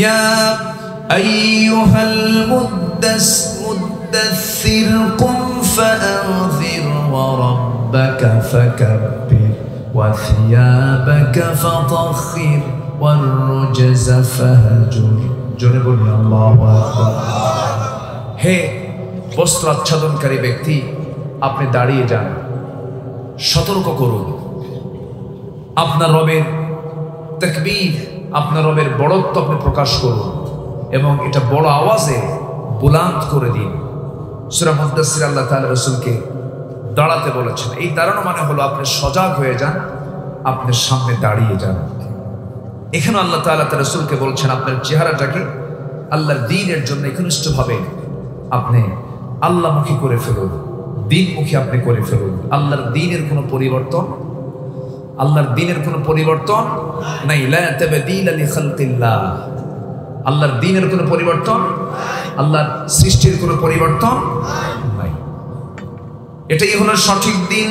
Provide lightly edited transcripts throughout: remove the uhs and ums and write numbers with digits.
ইয়া আইয়ুহাল মুদ্দাসসির কুম ফাআনযির ওয়া রাব্বাকা ফাকাব্বির ওয়া থিয়াবাকা ফাতাহহির ওয়ার রুজযা ফাহজুর। জোরে বলুন আল্লাহু আকবার। হে বস্ত্র আচ্ছাদনকারী ব্যক্তি, আপনি দাঁড়িয়ে যান, সতর্ক করুন, আপনার রবের তাকবীর, আপনার রবের বড়ত্ব আপনি প্রকাশ করুন এবং এটা বড় আওয়াজে বুলান্দ করে দিন। সূরা মুদ্দাসসির আল্লাহ তাআলা রাসূলকে দাঁড়াতে বলেছেন। এই দাঁড়ানো মানে হলো আপনি সজাগ হয়ে যান, আপনার সামনে দাঁড়িয়ে যান। এখানে আল্লাহ তাআলা তার রাসূলকে বলছেন আপনার চেহারাটাকে আল্লাহর দ্বীনের জন্য একনিষ্ঠভাবে আপনি আল্লাহমুখী করে ফেলুন, দ্বীনমুখী আপনি করে ফেলুন। আল্লাহর দ্বীনের কোনো পরিবর্তন, আল্লাহর দ্বীনের কোনো পরিবর্তন নাই। লা তাবদীলা লিখালকিল্লাহ, আল্লাহর দ্বীনের কোনো পরিবর্তন, আল্লাহর সৃষ্টির কোনো পরিবর্তন নাই। এটাই হলো সঠিক দ্বীন।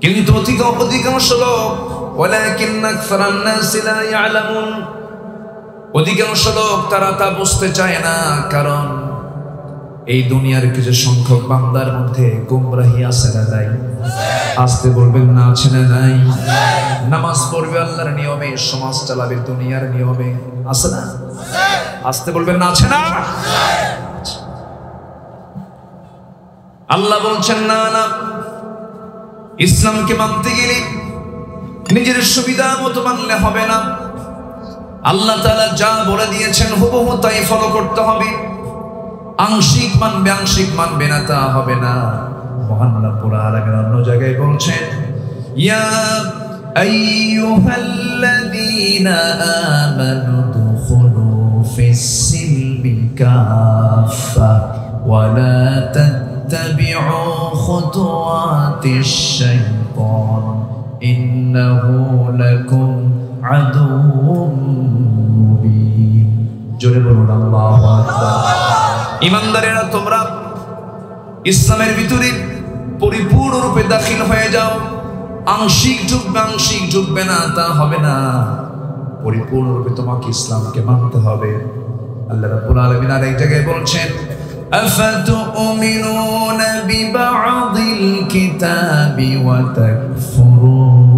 কিন্তু অধিকাংশ লোক ওয়ালাকিন্না আকসারান নাসি লা ইয়ালামুন, অধিকাংশ লোক তারা তা বুঝতে চায় না, কারণ এই দুনিয়ার কিছু সংখ্যক বান্দার মধ্যে গোমরাহি আছে না নাই? আসতে বলবেন না আছে না নাই? নামাজ পড়বে আল্লাহর নিয়মে, সমাজ চালাবে দুনিয়ার নিয়মে, আছে না? আসতে বলবেন না আছে না? আল্লাহ বলছেন না না, ইসলামকে মানতে গেলে নিজের সুবিধা মতো মানলে হবে না। আল্লাহ তাআলা যা বলে দিয়েছেন হুবহু তাই ফলো করতে হবে। আংশিক মানবে, আংশিক মানবে না, তা হবে না। মহান রব্বুল আলামিন অন্য জায়গায় বলছেন, ইয়া আইয়ুহাল্লাযীনা আমানু দুখুলু ফিস-সিলমি কাফা ওয়া লা তাত্তাবিউ খুতুওয়াতিশ শাইতান ইন্নাহু লাকুম আদুউম মুবিন। জোরে বলুন আল্লাহু আকবার। ইমানদারেরা, তোমরা ইসলামের ভিতরে পরিপূর্ণরূপে দাখিল হয়ে যাও। আংশিক ঢুকবে, আংশিক ঢুকবে না, তা হবে না। পরিপূর্ণরূপে তোমাকে ইসলামকে মানতে হবে। আল্লাহ রাব্বুল আলামিন আর এই জায়গায় বলছেন, আফাতুমিনুনা বিবা'দিল কিতাবি ওয়া তাকফুরুনা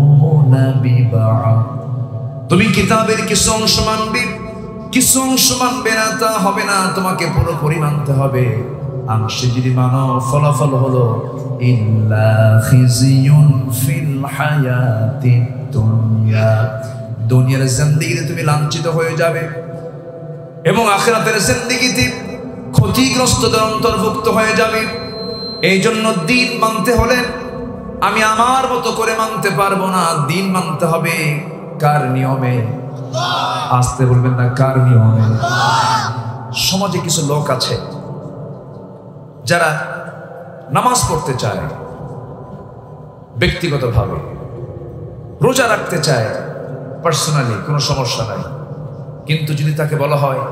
বিবা'দ। তুমি কিতাবের কিছু অংশ মানবে, কিছু অংশ মানবে না, তা হবে না। তোমাকে পুরোপুরি মানতে হবে। আংশিক যদি মানো, ফলাফল হলো ইল্লা খিজিয়ুন ফিল হায়াতিদ দুনিয়া, দুনিয়ার জিন্দেগিতে তুমি লাঞ্ছিত হয়ে যাবে এবং আখিরাতের জিন্দেগিতে ক্ষতিগ্রস্তদের অন্তর্ভুক্ত হয়ে যাবে। এই জন্য দ্বীন মানতে হলে আমি আমার মতো করে মানতে পারবো না। দ্বীন মানতে হবে কার নিয়মে? আসতে বলবেন না, কার নিয়মে? সমাজে কিছু লোক আছে যারা নামাজ পড়তে চায় ব্যক্তিগতভাবে, রোজা রাখতে চায় পার্সোনালি, কোনো সমস্যা নাই, কিন্তু যদি তাকে বলা হয়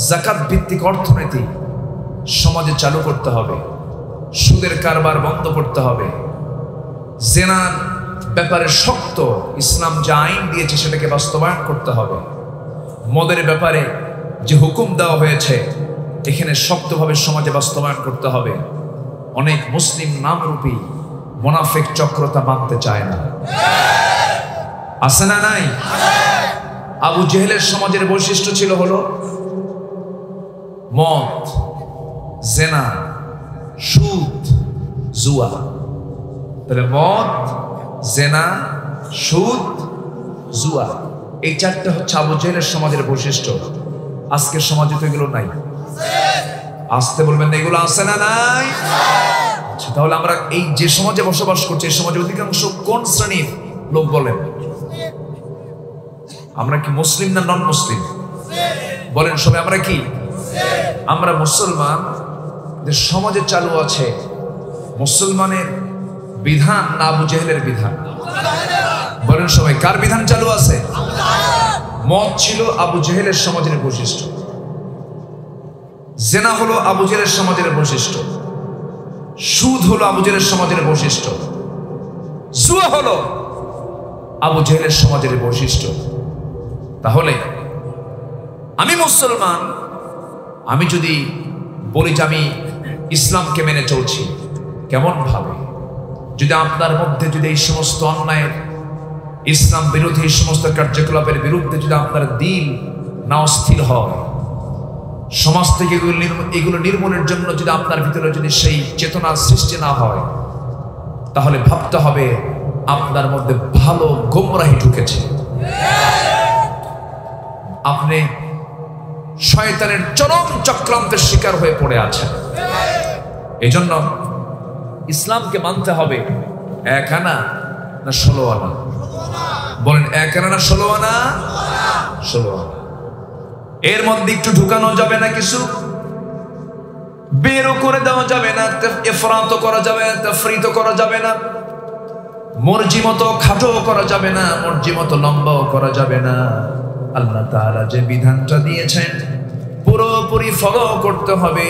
যাকাত ভিত্তিক অর্থনীতি সমাজে চালু করতে হবে, সুদের কারবার বন্ধ করতে হবে, জেনার ব্যাপারে শক্ত ইসলাম যে আইন দিয়েছে সেটাকে বাস্তবায়ন করতে হবে, মদের ব্যাপারে যে হুকুম দেওয়া হয়েছে এখানে শক্তভাবে সমাজে বাস্তবায়ন করতে হবে, অনেক মুসলিম নামরূপী মুনাফিক চক্র তা মানতে চায় না। আছে না নাই? আবু জেহেলের সমাজের বৈশিষ্ট্য ছিল হলো মদ, জেনা, সুদ, জুয়া। তাহলে মদ, জেনা, সুদ, জুয়া, এই চারটা হচ্ছে আবু জেহেলের সমাজের বৈশিষ্ট্য। আজকের সমাজে তো এগুলো নাই। আসতে বলবেন না, এগুলো আছে না নাই? আচ্ছা, তাহলে আমরা এই যে সমাজে বসবাস করছি এই সমাজে অধিকাংশ কোন শ্রেণীর লোক বলেন? আমরা কি মুসলিম না নন মুসলিম? বলেন সবাই, আমরা কি? আমরা মুসলমান। যে সমাজে চালু আছে মুসলমানের বিধান না আবু জেহেলের বিধান? বলেন সবাই, কার বিধান চালু আছে? মদ ছিল আবু জেহেলের সমাজের বৈশিষ্ট্য, জেনা হলো আবু জেহেলের সমাজের বৈশিষ্ট্য, সুদ হলো আবু জেহেলের সমাজের বৈশিষ্ট্য, জুয়া হলো আবু জেহেলের সমাজের বৈশিষ্ট্য। তাহলে আমি মুসলমান, আমি যদি বলি যে আমি ইসলামকে মেনে চলছি, কেমন ভাবে? যদি আপনার মধ্যে যদি এই সমস্ত অন্যায়ের, ইসলাম বিরোধী এই সমস্ত কার্যকলাপের বিরুদ্ধে যদি আপনার দিল না অস্থির হয়, সমাজ থেকে এগুলো নির্মূলের জন্য যদি আপনার ভিতরে যদি সেই চেতনার সৃষ্টি না হয়, তাহলে ভাবতে হবে আপনার মধ্যে ভালো গোমরাহি ঢুকেছে। আপনি শয়তানের চরম চক্রান্তের শিকার হয়ে পড়ে আছেন। এই জন্য ইসলামকে মানতে হবে 1 আনা না 16 আনা? বলেন 1 আনা না 16 আনা? 16 আনা। এর মধ্যে একটু ঢুকানো যাবে না, কিছু বেরও করে দেওয়া যাবে না, ইফরাত করা যাবে না, তাফরিত করা যাবে না, মর্জি মতো খাটো করা যাবে না, মর্জি মতো লম্বাও করা যাবে না। আল্লাহ তাআলা যে বিধানটা দিয়েছেন পুরোপুরি ফলো করতে হবে।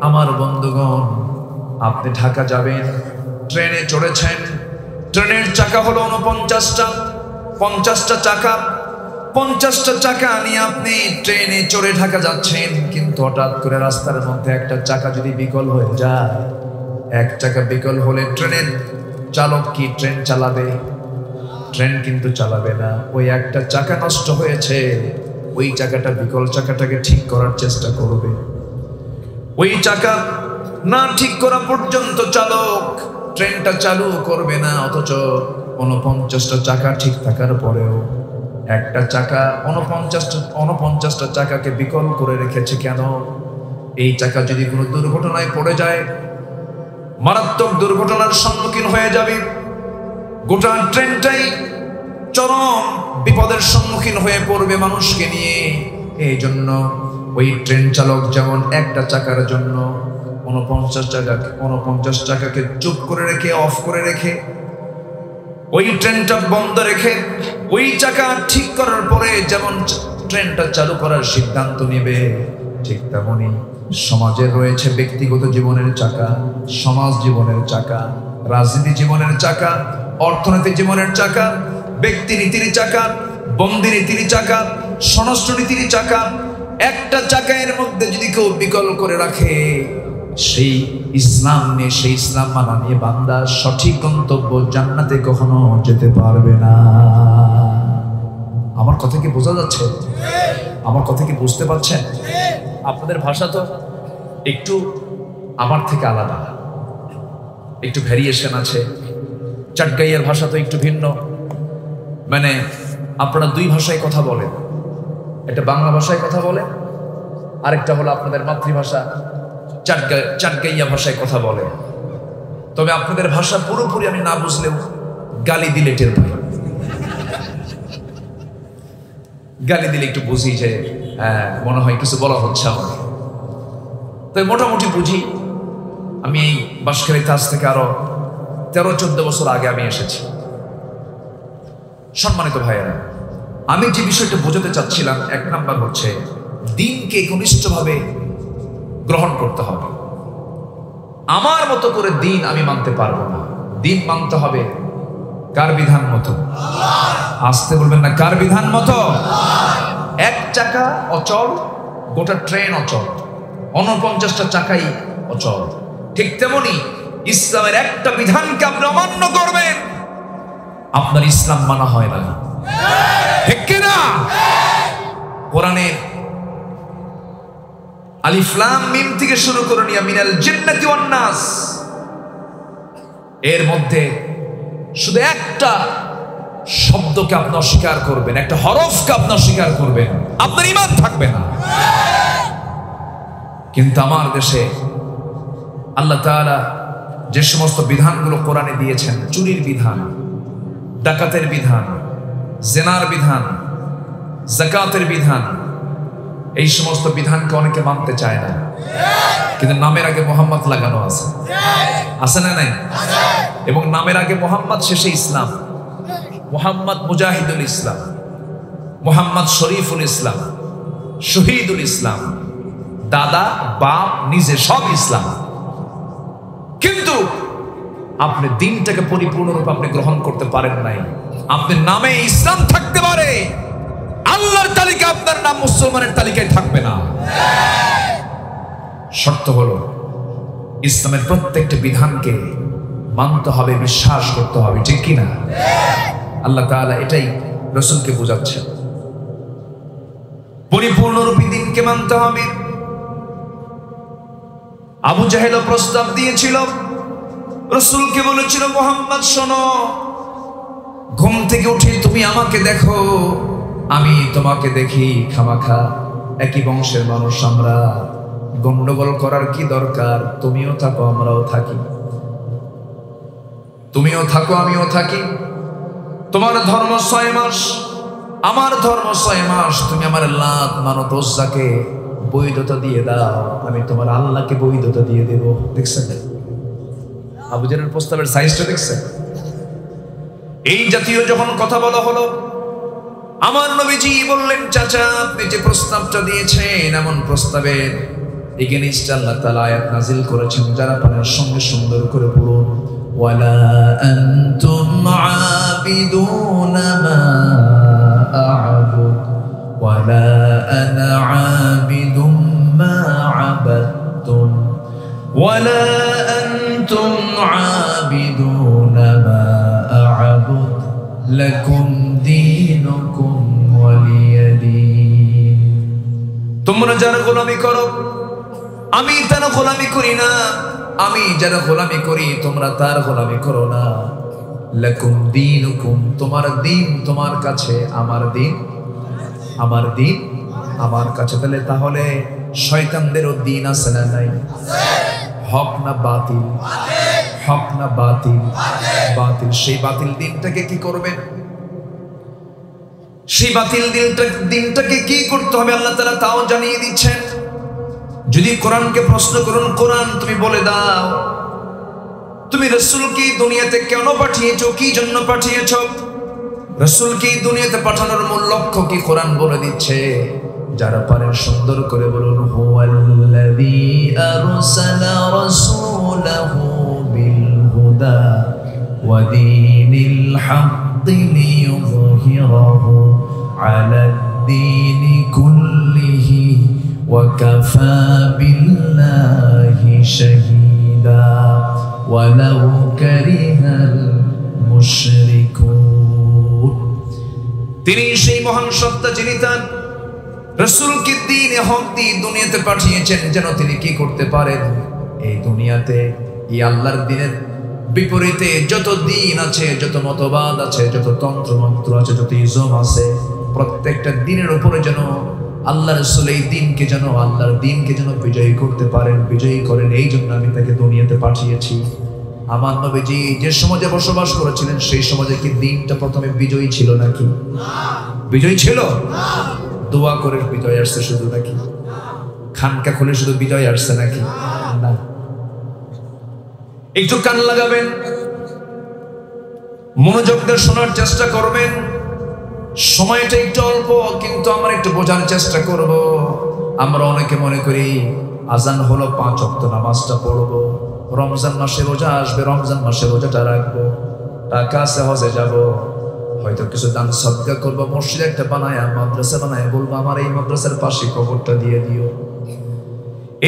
আমার বন্ধুগণ, আপনি ঢাকা যাবেন, ট্রেনে চড়েছেন, ট্রেনের চাকা হলো 49টা, 50টা চাকা, 50টা চাকা নিয়ে আপনি ট্রেনে চড়ে ঢাকা যাচ্ছেন। কিন্তু হঠাৎ করে রাস্তার মধ্যে একটা চাকা যদি বিকল হয়ে যায়, এক চাকা বিকল হলে ট্রেনের চালক কি ট্রেন চালাবে? ট্রেন কিন্তু চালাবে না। ওই একটা চাকা নষ্ট হয়েছে, ওই চাকাটা, বিকল চাকাটাকে ঠিক করার চেষ্টা করবে। ওই চাকা না ঠিক করা পর্যন্ত চালক ট্রেনটা চালু করবে না। অথচ 49টা চাকা ঠিক থাকার পরেও একটা চাকা 49টা চাকাকে বিকল করে রেখেছে কেন? এই চাকা যদি কোনো দুর্ঘটনায় পড়ে যায়, মারাত্মক দুর্ঘটনার সম্মুখীন হয়ে যাবে, গোটা ট্রেনটাই চরম বিপদের সম্মুখীন হয়ে পড়বে মানুষকে নিয়ে। এই জন্য ওই ট্রেন চালক যেমন একটা চাকার জন্য 49 চাকাকে চুপ করে রেখে, অফ করে রেখে, ওই ট্রেনটা বন্ধ রেখে, ওই চাকা ঠিক করার পরে যেমন ট্রেনটা চালু করার সিদ্ধান্ত নেবে, ঠিক তেমনি সমাজের রয়েছে ব্যক্তিগত জীবনের চাকা, সমাজ জীবনের চাকা, রাজনীতি জীবনের চাকা, অর্থনৈতিক জীবনের চাকা, ব্যক্তি নীতির চাকা, বন্দি নীতির চাকা, স্বরাষ্ট্র নীতির চাকা। একটা চাকার মধ্যে যদি কেউ বিকল করে রাখে, সেই ইসলাম নিয়ে, সেই ইসলাম মানা নিয়ে বান্দা সঠিক গন্তব্য জান্নাতে কখনো যেতে পারবে না। আমার কথা কি বোঝা যাচ্ছে? আমার কথা কি বুঝতে পারছেন? আপনাদের ভাষা তো একটু আমার থেকে আলাদা, একটু ভ্যারিয়েশন আছে। চাটগাইয়ার ভাষা তো একটু ভিন্ন, মানে আপনারা 2 ভাষায় কথা বলেন, একটা বাংলা ভাষায় কথা বলে, আরেকটা হলো আপনাদের মাতৃভাষা চাটগাইয়া ভাষায় কথা বলে। তবে আপনাদের ভাষা পুরোপুরি আমি না বুঝলেও গালি দিলে টের পাই, গালি দিলে একটু বুঝি যে হ্যাঁ, মনে হয় কিছু বলা হচ্ছে আমার। তাই মোটামুটি বুঝি। আমি এই বাঁশখালীতে আজ থেকে আরো 13-14 বছর আগে আমি এসেছি। সম্মানিত ভাইয়েরা, আমি যে বিষয়টা বোঝাতে চাচ্ছিলাম, 1 নাম্বার হচ্ছে দিনকে ঘনিষ্ঠভাবে গ্রহণ করতে হবে। আমার মতো করে দিন আমি মানতে পারবো না। দিন মানতে হবে কার বিধান মতো? আসতে বলবেন না, কার বিধান মতো? এক চাকা অচল, গোটা ট্রেন অচল, 49টা চাকাই অচল। ঠিক তেমনি ইসলামের একটা বিধানকে আপনি অমান্য করবেন, আপনার ইসলাম মানা হয় না। ঠিক কিনা? কোরআনের আলিফ লাম মিম থেকে শুরু করে নিয়ে মিনাল জিন্নাতি ওয়ান নাস, এর মধ্যে শুধু একটা শব্দকে আপনি অস্বীকার করবেন, একটা হরফকে আপনি অস্বীকার করবেন, আপনার ঈমান থাকবে না। কিন্তু আমার দেশে আল্লাহ তাআলা যে সমস্ত বিধানগুলো কোরআনে দিয়েছেন, চুরির বিধান, ডাকাতের বিধান, জেনার বিধান, যাকাতের বিধান, এই সমস্ত বিধানকে অনেকে মানতে চায় না। কিন্তু নামের আগে মোহাম্মদ লাগানো আছে, আছে না নাই? এবং নামের আগে মোহাম্মদ, শেষে ইসলাম। মোহাম্মদ মুজাহিদুল ইসলাম, মোহাম্মদ শরীফুল ইসলাম, শহীদুল ইসলাম, দাদা বাপ নিজে সব ইসলাম। কিন্তু আপনি দিনটাকে পরিপূর্ণরূপে আপনি গ্রহণ করতে পারেন নাই। আপনার নামে ইসলাম থাকতে পারে, আল্লাহর তালিকা আপনার নাম মুসলমানের তালিকায় থাকবে না। শর্ত হলো ইসলামের প্রত্যেকটা বিধানকে মানতে হবে, বিশ্বাস করতে হবে, ঠিক কিনা? আল্লাহ তাআলা এটাই রাসূলকে বোঝাচ্ছেন। পরিপূর্ণরূপে দিনকে মানতে হবে। আবু জাহেল প্রস্তাব দিয়েছিল, রাসূলকে বলেছিল, মুহাম্মদ শোনো, ঘুম থেকে উঠে তুমি আমাকে দেখো, আমি তোমাকে দেখি, খামাখা একই বংশের মানুষ আমরা, গন্ডগোল করার কি দরকার? তুমিও থাকো আমরাও থাকি, তুমিও থাকো আমিও থাকি। তোমার ধর্ম 6 মাস, আমার ধর্ম 6 মাস, তুমি আমার লাত মানত উজ্জাকে বৈধতা দিয়ে দাও, আমি তোমার আল্লাহকে বৈধতা দিয়ে দেব। দেখছেন আবু জাহেলের প্রস্তাবের সাইজটা দেখছেন? এই জাতীয় যখন কথা বলা হলো, আমার নবীজি বললেন, চাচা আপনি যে প্রস্তাবটা দিয়েছেন, এমন প্রস্তাবের এগেইনস্টে আল্লাহ তাআলা আয়াত নাযিল করেছেন, যারা পারেন সঙ্গে সুন্দর করে পড়ুন। ওয়ালা আনতুম আবিদুনা মা আ'বুদ ওয়ালা আনা আবিদুম মা আবাদতুম ওয়ালা আনতুম আবিদুনা মা আ'বুদ লাকুম দীনুকুম ওয়ালিয়া দীন। তোমরা যারা গোলামি করো, আমি তার গোলামি করি না, আমি যারা গোলামি করি তোমরা তার গোলামি করো না। লাকুম দীনুকুম, তোমার দিন তোমার কাছে, আমার দিন আমার দিন আমার কাছে। তাহলে শয়তানদেরও দিন আছে না নাই? হক না বাতিল? হক না বাতিল? বাতিল। সেই বাতিল দিনটাকে কি করবেন? সেই বাতিল দিনটাকে কি করতে হবে আল্লাহ তাআলা তাও জানিয়ে দিচ্ছেন। যদি কোরআনকে প্রশ্ন করুন, কোরআন তুমি বলে দাও, তুমি রাসূলকে দুনিয়াতে কেন পাঠিয়েছো, কি জন্য পাঠিয়েছো? রাসূলকে দুনিয়াতে পাঠানোর মূল লক্ষ্য কি কোরআন বলে দিচ্ছে। যারা পারেন সুন্দর করে বলুন, হুয়াল্লাযী আরসালা রাসূলাহু বিল হুদা ওয়া দীনিল হাক্কি লিইয়ুযহিরাহু আলাদ-দীনি কুল্লিহি ওয়া কাফা বিল্লাহি শাহীদা ওয়ালাউ কারিহাল মুশরিকুন। তিনি সেই মহান সত্তা যিনি তার রাসূলকে দ্বীনে হক দিয়ে দুনিয়াতে পাঠিয়েছেন, যেন তিনি কি করতে পারেন, এই দুনিয়াতে এই আল্লাহর দ্বীনের বিপরীতে যত দ্বীন আছে, যত মতবাদ আছে, যত তন্ত্র মন্ত্র আছে, যত ইজম আছে, প্রত্যেকটা দ্বীনের উপরে যেন আল্লাহ রাসূল এই দ্বীনকে যেন, আল্লাহর দ্বীনকে যেন বিজয়ী করতে পারেন, বিজয়ী করেন। এই জন্য আমি তাকে দুনিয়াতে পাঠিয়েছি। আমার নবীজি যে সমাজে বসবাস করেছিলেন, সেই সমাজে কি দ্বীনটা প্রথমে বিজয়ী ছিল নাকি? বিজয়ী ছিল? দোয়া করে বিজয় আসছে শুধু নাকি? খানকা খুলে শুধু বিজয় আসছে নাকি? না। একটু কান লাগাবেন, মনোযোগ দিয়ে শোনার চেষ্টা করবেন। সময়টা একটু অল্প, কিন্তু আমরা একটু বোঝার চেষ্টা করব। আমরা অনেকে মনে করি আজান হলো 5 ওয়াক্ত নামাজটা পড়বো, রমজান মাসে রোজা আসবে, রমজান মাসে রোজাটা রাখবো, টাকা আছে হজে যাব, হয়তো কিছু দান সদকা করবো, মসজিদ একটা বানায়, মাদ্রাসা বানায়, বলবো আমার এই মাদ্রাসার পাশে কবরটা দিয়ে দিও।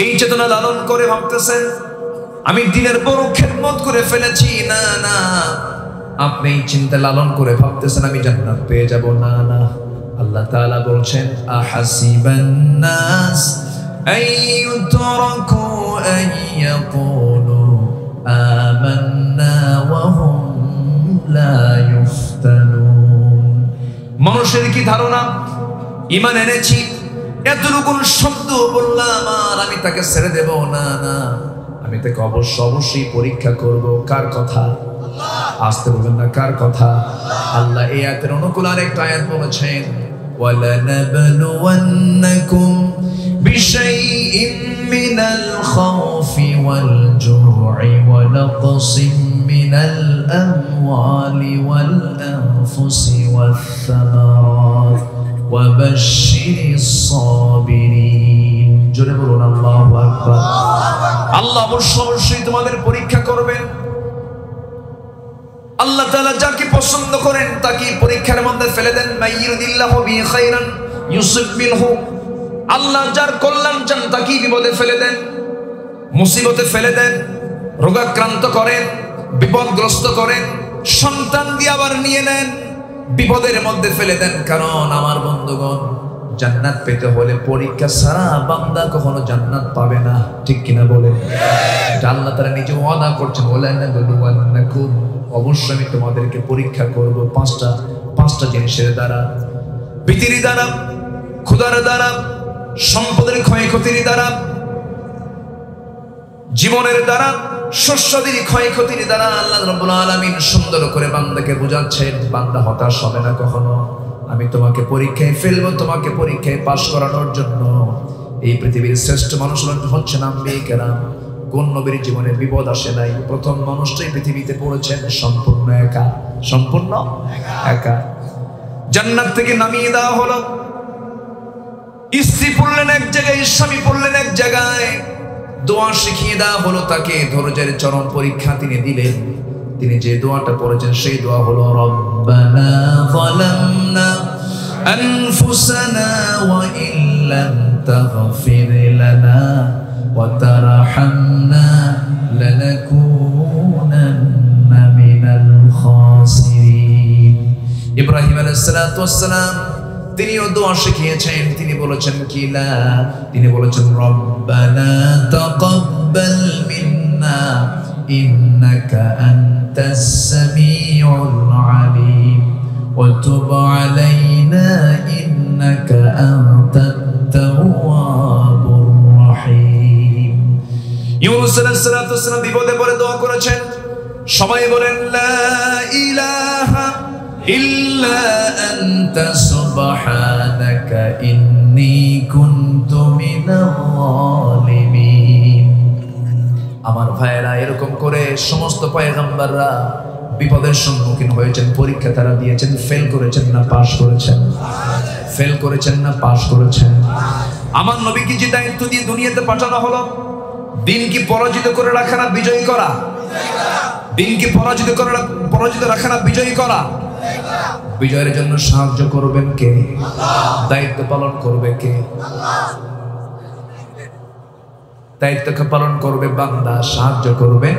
এই চেতনা লালন করে ভাবতেছেন আমি দিনের বড় খেদমত করে ফেলেছি। না না, আপনি এই চিন্তা লালন করে ভাবতেছেন আমি জান্নাত পেয়ে যাব। না না, আল্লাহ তাআলা বলছেন, আহাসিবান নাস আইয়ুতরাকু আইয়াকুলু আমান্না ওয়া হুম লা ইফতানুন। মানুষের কি ধারণা ঈমান এনেছি, এতটুকু শব্দ বললাম আর আমি তাকে ছেড়ে দেব? না না, আমি তাকে অবশ্যই পরীক্ষা করব। কার কথা? আসতে বলবেন না, কার কথা? আল্লাহ এই আয়াতের অনুকূল আরেকটা আয়াত বলেছেন, ওয়ালানাবলুওয়ান্নাকুম বিশাইইম মিনাল খাউফি ওয়াল জু'i ওয়া নাকসিম মিনাল আমওয়ালি ওয়াল আনফুসি ওয়াস সামারাত ওয়া বাশশিরিস সাবিরিন। জোরে বলুন আল্লাহু আকবার। আল্লাহ অবশ্যই তোমাদের পরীক্ষা করবেন। আল্লাহ তাআলা যাকে পছন্দ করেন তাকে পরীক্ষার মধ্যে ফেলে দেন। মাইয়ুরিদিল্লাহু বিহি খাইরান ইউসুফ মিনহু, আল্লাহ যার কল্যাণ চান তাকে বিপদে ফেলে দেন, মুসিবতে ফেলে দেন, রোগাক্রান্ত করেন, বিপদগ্রস্ত করেন, সন্তান দিয়ে আবার নিয়ে নেন, বিপদের মধ্যে ফেলে দেন। কারণ আমার বন্ধুগণ, জান্নাত পেতে হলে পরীক্ষা ছাড়া বান্দা কখনো জান্নাত পাবে না, ঠিক কিনা বলেন? এটা আল্লাহ তাআলা নিজে ওয়াদা করছেন, ওয়ালানাকুম, অবশ্যই আমি তোমাদেরকে পরীক্ষা করব পাঁচটা জিনিসের দ্বারা, ভীতির দ্বারা, ক্ষুধার দ্বারা, সম্পদের ক্ষয়ক্ষতির দ্বারা, জীবনের দ্বারা, শস্যদের ক্ষয়ক্ষতির দ্বারা। আল্লাহ রাব্বুল আলামিন সুন্দর করে বান্দাকে বোঝাচ্ছেন, বান্দা হতাশ হবে না কখনো। আমি তোমাকে পরীক্ষায় ফেলবো, তোমাকে পরীক্ষায় পাশ করানোর জন্য। এই পৃথিবীর শ্রেষ্ঠ মানুষ হচ্ছেন আম্বিয়া কেরাম। কোন নবীর জীবনে বিপদ আসে নাই? প্রথম মানুষটাই পৃথিবীতে পড়েছেন সম্পূর্ণ একা, সম্পূর্ণ একা। জান্নাত থেকে নামিয়ে দেওয়া হলো, স্ত্রী পড়লেন এক জায়গায়, স্বামী পড়লেন এক জায়গায়, দোয়া শিখিয়ে দেওয়া হলো তাকে, ধৈর্যের চরম পরীক্ষা তিনি দিলেন। তিনি যে দোয়াটা পড়েছেন সেই দোয়া হলো, রব্বানা যালামনা আনফুসানা ওয়া ইল্লাম তাগফির লানা ওয়া তারহামনা লানাকুনান্না মিনাল খাসিরিন। ইব্রাহিম আলাইহিস সালাতু ওয়াস সালাম তিনিও দোয়া শিখিয়েছেন। তিনি বলেছেন কিলা, তিনি বলেছেন রব্বানা তাকাব্বাল মিন্না ইন্নাকা আনতাস সামিউল আলিম ওয়া তুব আলাইনা ইন্নাকা আনতাত তাওয়াবুর রহিম। ইউনূস আলাইহিস সালাতু ওয়াস সালাম বিপদে পড়ে দোয়া করেছেন। সবাই বলেন লা ইলাহা ইল্লা আনতা সুবহানাকা ইন্নী কুনতু মিনাল যালিমিন। আমার ভাইয়েরা, এরকম করে সমস্ত পয়গম্বররা বিপদের সম্মুখীন হয়েছেন, পরীক্ষা তারা দিয়েছেন। ফেল করেছেন না পাস করেছেন? ফেল করেছেন না পাস করেছেন? আমার নবীকে যে দায়িত্ব দিয়ে দুনিয়াতে পাঠানো হলো, দিনকে পরাজিত করে রাখা না বিজয়ী করা? দিনকে পরাজিত রাখা না বিজয়ী করা? বিজয়ের জন্য সাহায্য করবেন কে? দায়িত্ব পালন করবে কে? দায়িত্ব পালন করবে বান্দা, সাহায্য করবে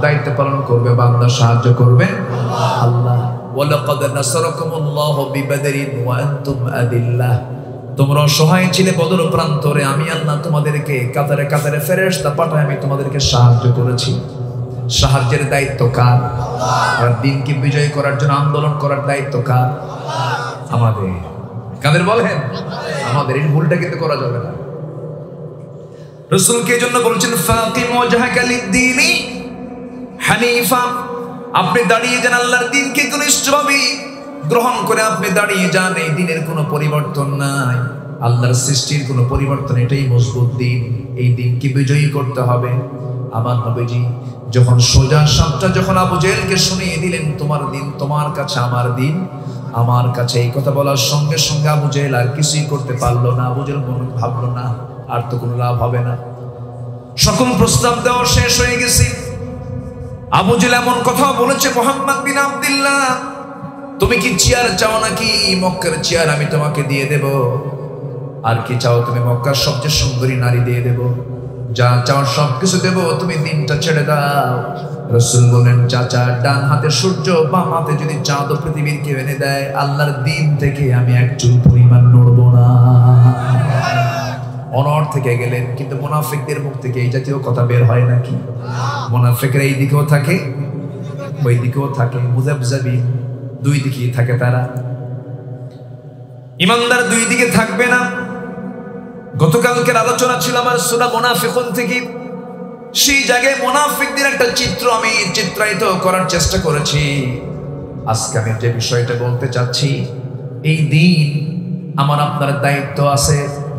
দায়িত্ব পালন করবে বান্দা, সাহায্য করবে আল্লাহ। ওয়ালাকাদ নাসারাকুমুল্লাহু বিবাদরিন ওয়া আনতুম আদিল্লাহ। তোমরা অসহায় ছিলে বদর প্রান্তরে, আমি আল্লাহ তোমাদেরকে কাতারে কাতারে ফেরেশতা পাঠায় আমি তোমাদেরকে সাহায্য করেছি। সাহায্যের দায়িত্ব কার? আর দিনকে বিজয় করার জন্য আন্দোলন করার দায়িত্ব কার? আমাদের। কাদের বলেন? আমাদের। এই ভুলটা কিন্তু করা যাবে না। রাসূলকে জন্য বলেছেন ফাকিম ওয়াজহাকা লিদ-দীনি হানিফা, আপনি দাঁড়িয়ে যান আল্লাহর দ্বীনকে ঘনিষ্ঠভাবে গ্রহণ করে, আপনি দাঁড়িয়ে যান। এই দ্বীনের কোনো পরিবর্তন নাই, আল্লাহর সৃষ্টির কোনো পরিবর্তন, এটাই মজবুত দ্বীন। এই দ্বীনকে বিজয়ী করতে হবে। আমার নবীজি যখন সোজা সাপটা যখন আবু জেহেলকে শুনিয়ে দিলেন, তোমার দিন তোমার কাছে, আমার দিন আমার কাছে, এই কথা বলার সঙ্গে সঙ্গে আবু জেহেল আর কিছুই করতে পারলো না। আবু জেহেল মনে ভাবলো না আর তো কোনো লাভ হবে না, সকল প্রস্তাব দেওয়া শেষ হয়ে গেছে। আবু জেহেল এমন কথা বলেছে, মুহাম্মদ বিন আব্দুল্লাহ তুমি কি চেয়ার চাও নাকি? মক্কার চেয়ার আমি তোমাকে দিয়ে দেব। আর কি চাও তুমি? মক্কার সবচেয়ে সুন্দরী নারী দিয়ে দেব, যা চাও সবকিছু দেব, তুমি দিনটা ছেড়ে দাও। রাসূল বলেন, চাচা ডান হাতে সূর্য, বাম হাতে যদি চাঁদ পৃথিবীর কেউ এনে দেয়, আল্লাহর দিন থেকে আমি এক চুল পরিমাণ নড়ব না। অনড় থেকে গেলেন। কিন্তু মুনাফিকদের মুখ থেকে এই জাতীয় কথা বের হয় নাকি? মুনাফিকরা এই দিকেও থাকে, ওই দিকেও থাকে, মুযাবযাবি দুই দিকেই থাকে তারা। ইমানদার দুই দিকে থাকবে না। গতকালকের আলোচনা ছিল আমার সূরা মুনাফিকুন থেকে। সেই জায়গায় মুনাফিকদের একটা চিত্র আমি চিত্রায়িত করার চেষ্টা করেছি। আজকে আমি যে বিষয়টা বলতে চাচ্ছি, এই দিন আমার আপনার দায়িত্ব আছে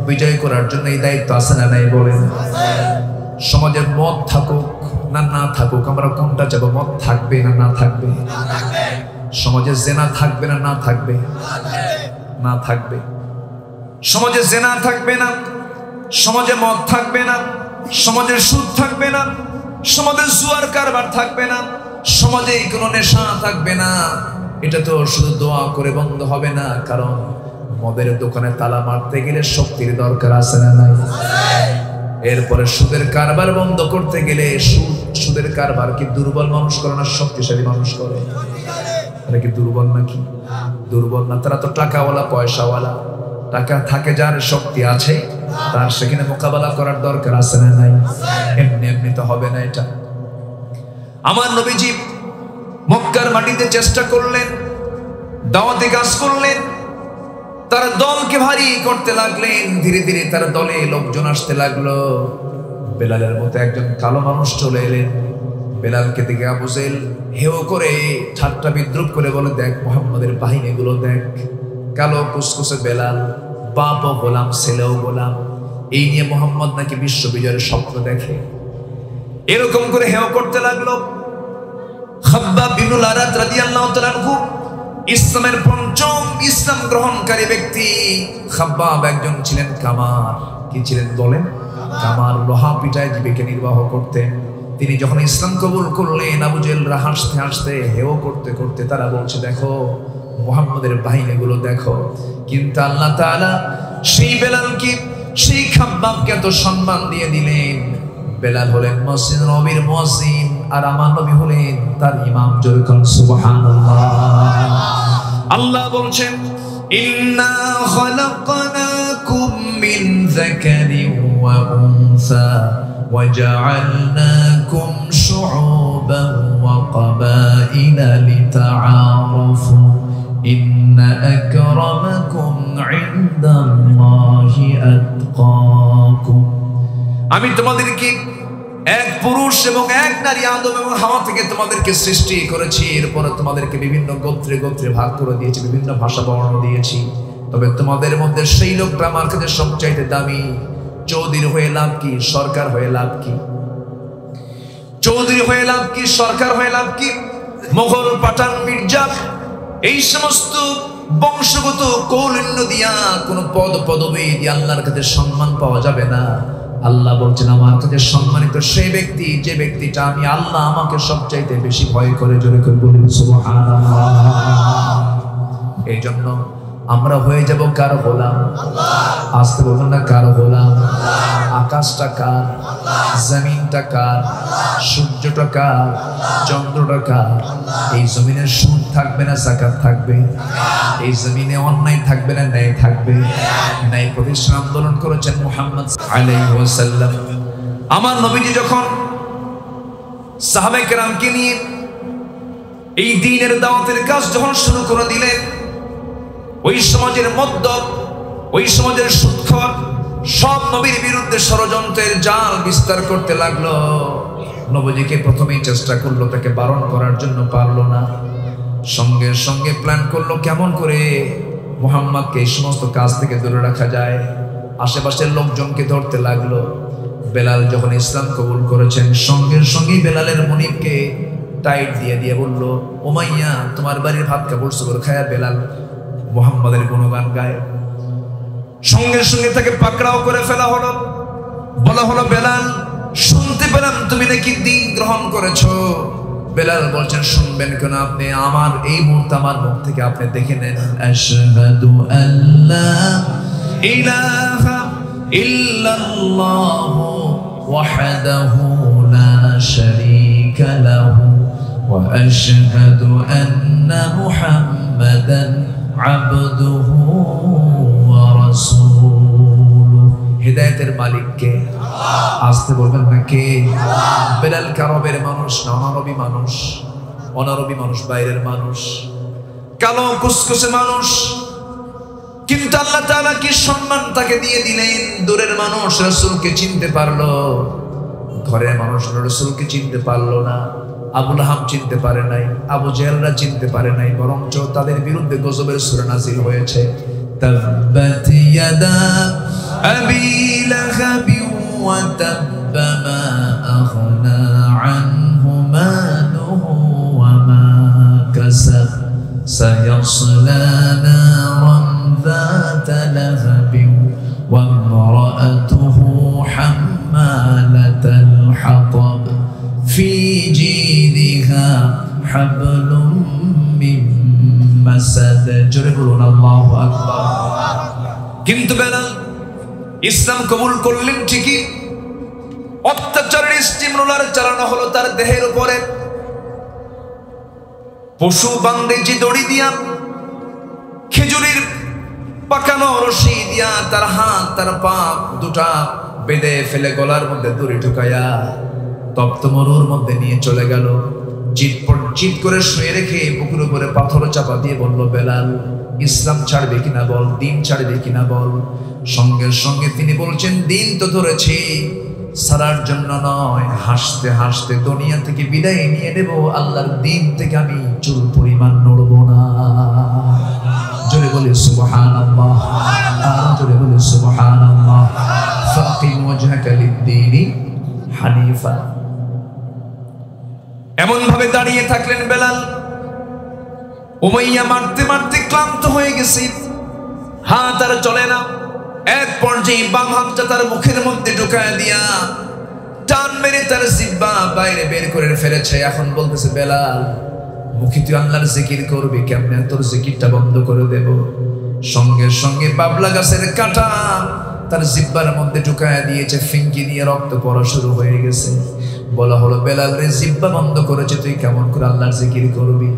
বিজয় করার জন্য। এই দায়িত্ব আছে না নাই বলেন? সমাজের মদ থাকুক না না থাকুক, আমরা কোনটা চাবো? মদ থাকবে না না থাকবে? সমাজে জেনা থাকবে না না থাকবে? না থাকবে। সমাজে জেনা থাকবে না, সমাজে মদ থাকবে না, সমাজে সুদ থাকবে না, সমাজে জুয়ার কারবার থাকবে না, সমাজে কোনো নেশা থাকবে না। এটা তো শুধু দোয়া করে বন্ধ হবে না, কারণ মদের দোকানে তালা মারতে গেলে শক্তির দরকার আছে না নাই? এরপরে সুদের কারবার বন্ধ করতে গেলে সুদের কারবার কি দুর্বল মানুষ করে না শক্তিশালী মানুষ করে? এটা কি দুর্বল নাকি? দুর্বল না, তারা তো টাকাওয়ালা পয়সাওয়ালা। টাকা থাকে যার, শক্তি আছে তার, সেখানে মোকাবেলা করার দরকার আছে না নাই? এমনি এমনি তো হবে না এটা। আমার নবীজি মক্কার মাটিতে চেষ্টা করলেন, দাওয়াতে কাজ করলেন, তার দলকে ভারী করতে লাগলেন। ধীরে ধীরে তার দলে লোকজন আসতে লাগলো। বেলালের মতো একজন কালো মানুষ চলে এলেন। বেলালকে দেখে আবু জেহেল হেও করে ঠাট্টা বিদ্রুপ করে বলে, দেখ মুহাম্মাদের বাহিনীগুলো দেখ, কালো কুসকুসে বেলাল, বাপও গোলাম ছেলেও গোলাম, এই নিয়ে মুহাম্মদ নাকি বিশ্ব বিজয়ের স্বপ্ন দেখে। এরকম করে হেও করতে লাগলো। খাব্বাব ইবনুল আরাত রাদিয়াল্লাহু তাআলা আনহু ইসলামের পঞ্চম ইসলাম গ্রহণকারী ব্যক্তি। খাব্বাব একজন ছিলেন কামার। কি ছিলেন বলেন? কামার, লোহা পিটায় জীবিকা নির্বাহ করতেন। তিনি যখন ইসলাম কবুল করলেন, আবু জেহেলরা হাসতে হাসতে হেও করতে করতে তারা বলছে, দেখো মুহাম্মদের বাহিনীগুলো দেখো। কিন্তু আল্লাহ তাআলা সেই বেলালকে, সেই খাব্বাবকে এত সম্মান দিয়ে দিলেন। বেলাল হলেন মসজিদ নবীর মুয়াজ্জিন, আর আমার নবী হলেন তার ইমাম। জোরে কোন সুবহানাল্লাহ। আল্লাহ বলছেন, ইন্না খালাকনাকুম মিন যাকারিন ওয়া উনসা ওয়া জাআলনাকুম শুউবান ওয়া ক্বাবাইলা লিতাআরাফু ইন্না আকরামাকুম ইনদাল্লাহি আতকাকুম। আমি তোমাদেরকে এক পুরুষ এবং এক নারী আদম এবং হাওয়া থেকে তোমাদেরকে সৃষ্টি করেছি। এরপরে তোমাদেরকে বিভিন্ন গোত্রে গোত্রে ভাগ করে দিয়েছি, বিভিন্ন ভাষা বর্ণ দিয়েছি। তবে তোমাদের মধ্যে সেই লোকটা আমার কাছে সবচাইতে দামি। চৌধুরী হয়ে লাভ কি, সরকার হয়ে লাভ কি? চৌধুরী হয়ে লাভ কি, সরকার হয়ে লাভ কি? মোগল, পাঠান, মির্জা, এই সমস্ত বংশগত কৌলিন্য দিয়া কোন পদ পদবী দিয়ে আল্লাহর কাছে সম্মান পাওয়া যাবে না। আল্লাহ বলছেন, আমার কাছে সম্মানিত সেই ব্যক্তি, যে ব্যক্তিটা আমি আল্লাহ আমাকে সবচাইতে বেশি ভয় করে। জোরে করে বলি সুবহানাল্লাহ। এই জন্য আমরা হয়ে যাব কার গোলাম? আসতে বলবেন না, কার গোলাম? আকাশটা কার? জমিনটা কার? সূর্যটা কার? চন্দ্রটা কার? এই জমিনের সুদ থাকবে না যাকাত থাকবে? এই জমিনে অন্যায় থাকবে না ন্যায় থাকবে? ন্যায় প্রতিষ্ঠান আন্দোলন করেছেন মুহাম্মদ আলাইহি ওয়াসাল্লাম। আমার নবীজি যখন সাহাবায়ে কেরামকে নিয়ে এই দ্বীনের দাওয়াতের কাজ যখন শুরু করে দিলেন, ওই সমাজের মদ্যপ, ওই সমাজের সুদখোর সব নবীর বিরুদ্ধে ষড়যন্ত্রের জাল বিস্তার করতে লাগলো। নবীজিকে প্রথমেই চেষ্টা করলো তাকে বারণ করার জন্য, পারলো না। সঙ্গে সঙ্গে প্ল্যান করলো কেমন করে মুহাম্মদকে এই সমস্ত কাজ থেকে দূরে রাখা যায়। আশেপাশের লোকজনকে ধরতে লাগলো। বেলাল যখন ইসলাম কবুল করেছেন, সঙ্গে সঙ্গেই বেলালের মনিবকে টাইট দিয়ে দিয়ে বলল, উমাইয়া তোমার বাড়ির ভাত কাপড় চোপড় খায়া বেলাল মুহাম্মাদের গুণগান গায়। সঙ্গে সঙ্গে তাকে পাকড়াও করে ফেলা হলো। বলা হলো, বেলাল শুনতে পেলাম তুমি নাকি দ্বীন গ্রহণ করেছো। বেলাল বলছেন, শুনবেন কেন আপনি? আমার এই মুহূর্তে আমার মুখ থেকে আপনি দেখে নেন। আশহাদু আল্লা ইলাহা ইল্লাল্লাহু ওয়াহদাহু লা শারীকা লাহু ওয়া আশহাদু আন্না মুহাম্মাদান আবদুহু ওয়া রাসূলুহু। হিদায়াতের মালিক কে? আসতে বলবেন না কে? বেলাল কারবের মানুষ না, অনারবি মানুষ। অনারবি মানুষ, বাইরের মানুষ, কালো কুসকুসে মানুষ। কিন্তু আল্লাহ তাআলা কি সম্মান তাকে দিয়ে দিলেন। দূরের মানুষ রাসূলকে চিনতে পারলো, ঘরের মানুষ রাসূলকে চিনতে পারলো না। আবু লাহাব চিনতে পারে নাই, আবু জেহেলরা চিনতে পারে নাই, বরঞ্চ তাদের বিরুদ্ধে গজবের সূরা নাযিল হয়েছে। তাব্বাত ইয়াদা আবি লাহাব ওয়া তাব্বা মা আগনা আনহু মালুহু ওয়া মা কাসাব সায়াসলা নারান যাতা লাহাব ওয়া ইমরাআতুহু হাম্মালাতাল হাতাব في جيدها حبل من مسد দেয়। জোরে বলুন আল্লাহু আকবার। কিন্তু বেলাল ইসলাম কবুল করলেন ঠিকই, অত্যাচারের স্টিমরোলার চালানো হলো তার দেহের উপরে। পশু বান্দেজি দড়ি দিয়া, খেজুরের পাকানো রশি দিয়া তার হাত তার পা দুটা বেঁধে ফেলে গলার মধ্যে দড়ি ঢুকাইয়া তপ্ত মরুর মধ্যে নিয়ে চলে গেল। চিৎ করে শুয়ে রেখে বুকের উপরে পাথর চাপা দিয়ে বলল, বেলাল ইসলাম ছাড়বে কিনা বল, দিন ছাড়বে কিনা বল। সঙ্গে সঙ্গে তিনি বলছেন, দিন তো ধরেছি, ছাড়ার জন্য নয়, হাসতে হাসতে দুনিয়া থেকে বিদায় নিয়ে নেব, আল্লাহর দিন থেকে আমি চুল পরিমাণ নড়ব না। জোরে বলি সুবহানাল্লাহ, আর জোরে বলি সুবহানাল্লাহ। ফাকিম ওয়াজহাকা লিদ-দীনি হানিফা। এমন ভাবে দাঁড়িয়ে থাকলেন বেলাল। উমাইয়া মারতে মারতে ক্লান্ত হয়ে গেছে, হাত আর চলে না। এক পর্যায়ে বাম হাতটা তার মুখের মধ্যে ঢুকায় দিয়া টান মেরে তার জিহ্বা বাইরে বের করে ফেলেছে। এখন বলতেছে, বেলাল মুখে তুই আল্লাহর জিকির করবি কেমনে, তোর জিকিরটা বন্ধ করে দেব। সঙ্গে সঙ্গে বাবলা গাছের কাঁটা তার জিহ্বার মধ্যে ঢুকায় দিয়েছে, ফিঙ্কি দিয়ে রক্ত পড়া শুরু হয়ে গেছে। বলা হলো, বেলাল রে জিহ্বা বন্ধ করেছে, তুই কেমন করে আল্লাহর জিকির করবি?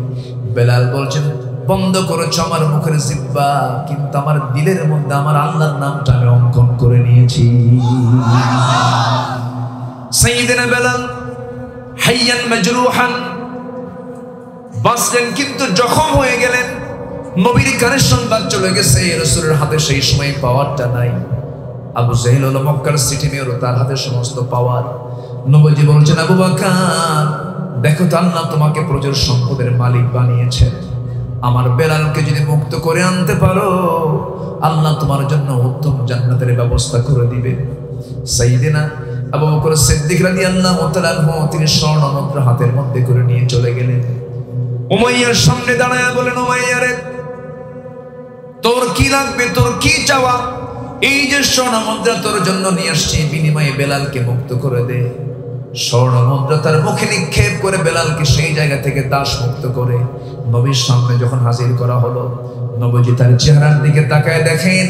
বেলাল বলছেন, বন্ধ করেছ আমার মুখের জিহ্বা, কিন্তু আমার দিলের মধ্যে আমার আল্লাহর নামটা আমি অঙ্কন করে নিয়েছি। সাইয়েদনা বেলাল হাইয়ান মাজরুহান, বাঁচলেন কিন্তু জখম হয়ে গেলেন। নবীর কানে সংবাদ চলে গেছে, রাসূলের হাতে সেই সময় পাওয়ারটা নাই। আবু জাহেল হলো মক্কার সিটি মেয়র, তার হাতে সমস্ত পাওয়ার। নবীজি বলছেন, আবু বকর দেখো তো, আল্লাহ তোমাকে প্রচুর সম্পদের মালিক বানিয়েছেন, আমার বেলালকে যদি মুক্ত করে আনতে পারো, আল্লাহ তোমার জন্য উত্তম জান্নাতের ব্যবস্থা করে দিবে। সাইয়েদনা আবু বকর সিদ্দিক রাদিয়াল্লাহু তাআলা তিনি স্বর্ণ মুদ্রা হাতের মধ্যে করে নিয়ে চলে গেলেন। উমাইয়ার সামনে দাঁড়ায় বলেন, উমাইয়া রে, তোর কি লাগবে, তোর কি চাওয়া? এই যে স্বর্ণ মুদ্রা তোর জন্য নিয়ে আসছি, বিনিময়ে বেলালকে মুক্ত করে দে। স্বর্ণ মুদ্রা তার মুখে নিক্ষেপ করে বেলালকে সেই জায়গা থেকে দাস মুক্ত করে নবীর সামনে যখন হাজির করা হলো, নবীজি তার চেহারার দিকে তাকায় দেখেন,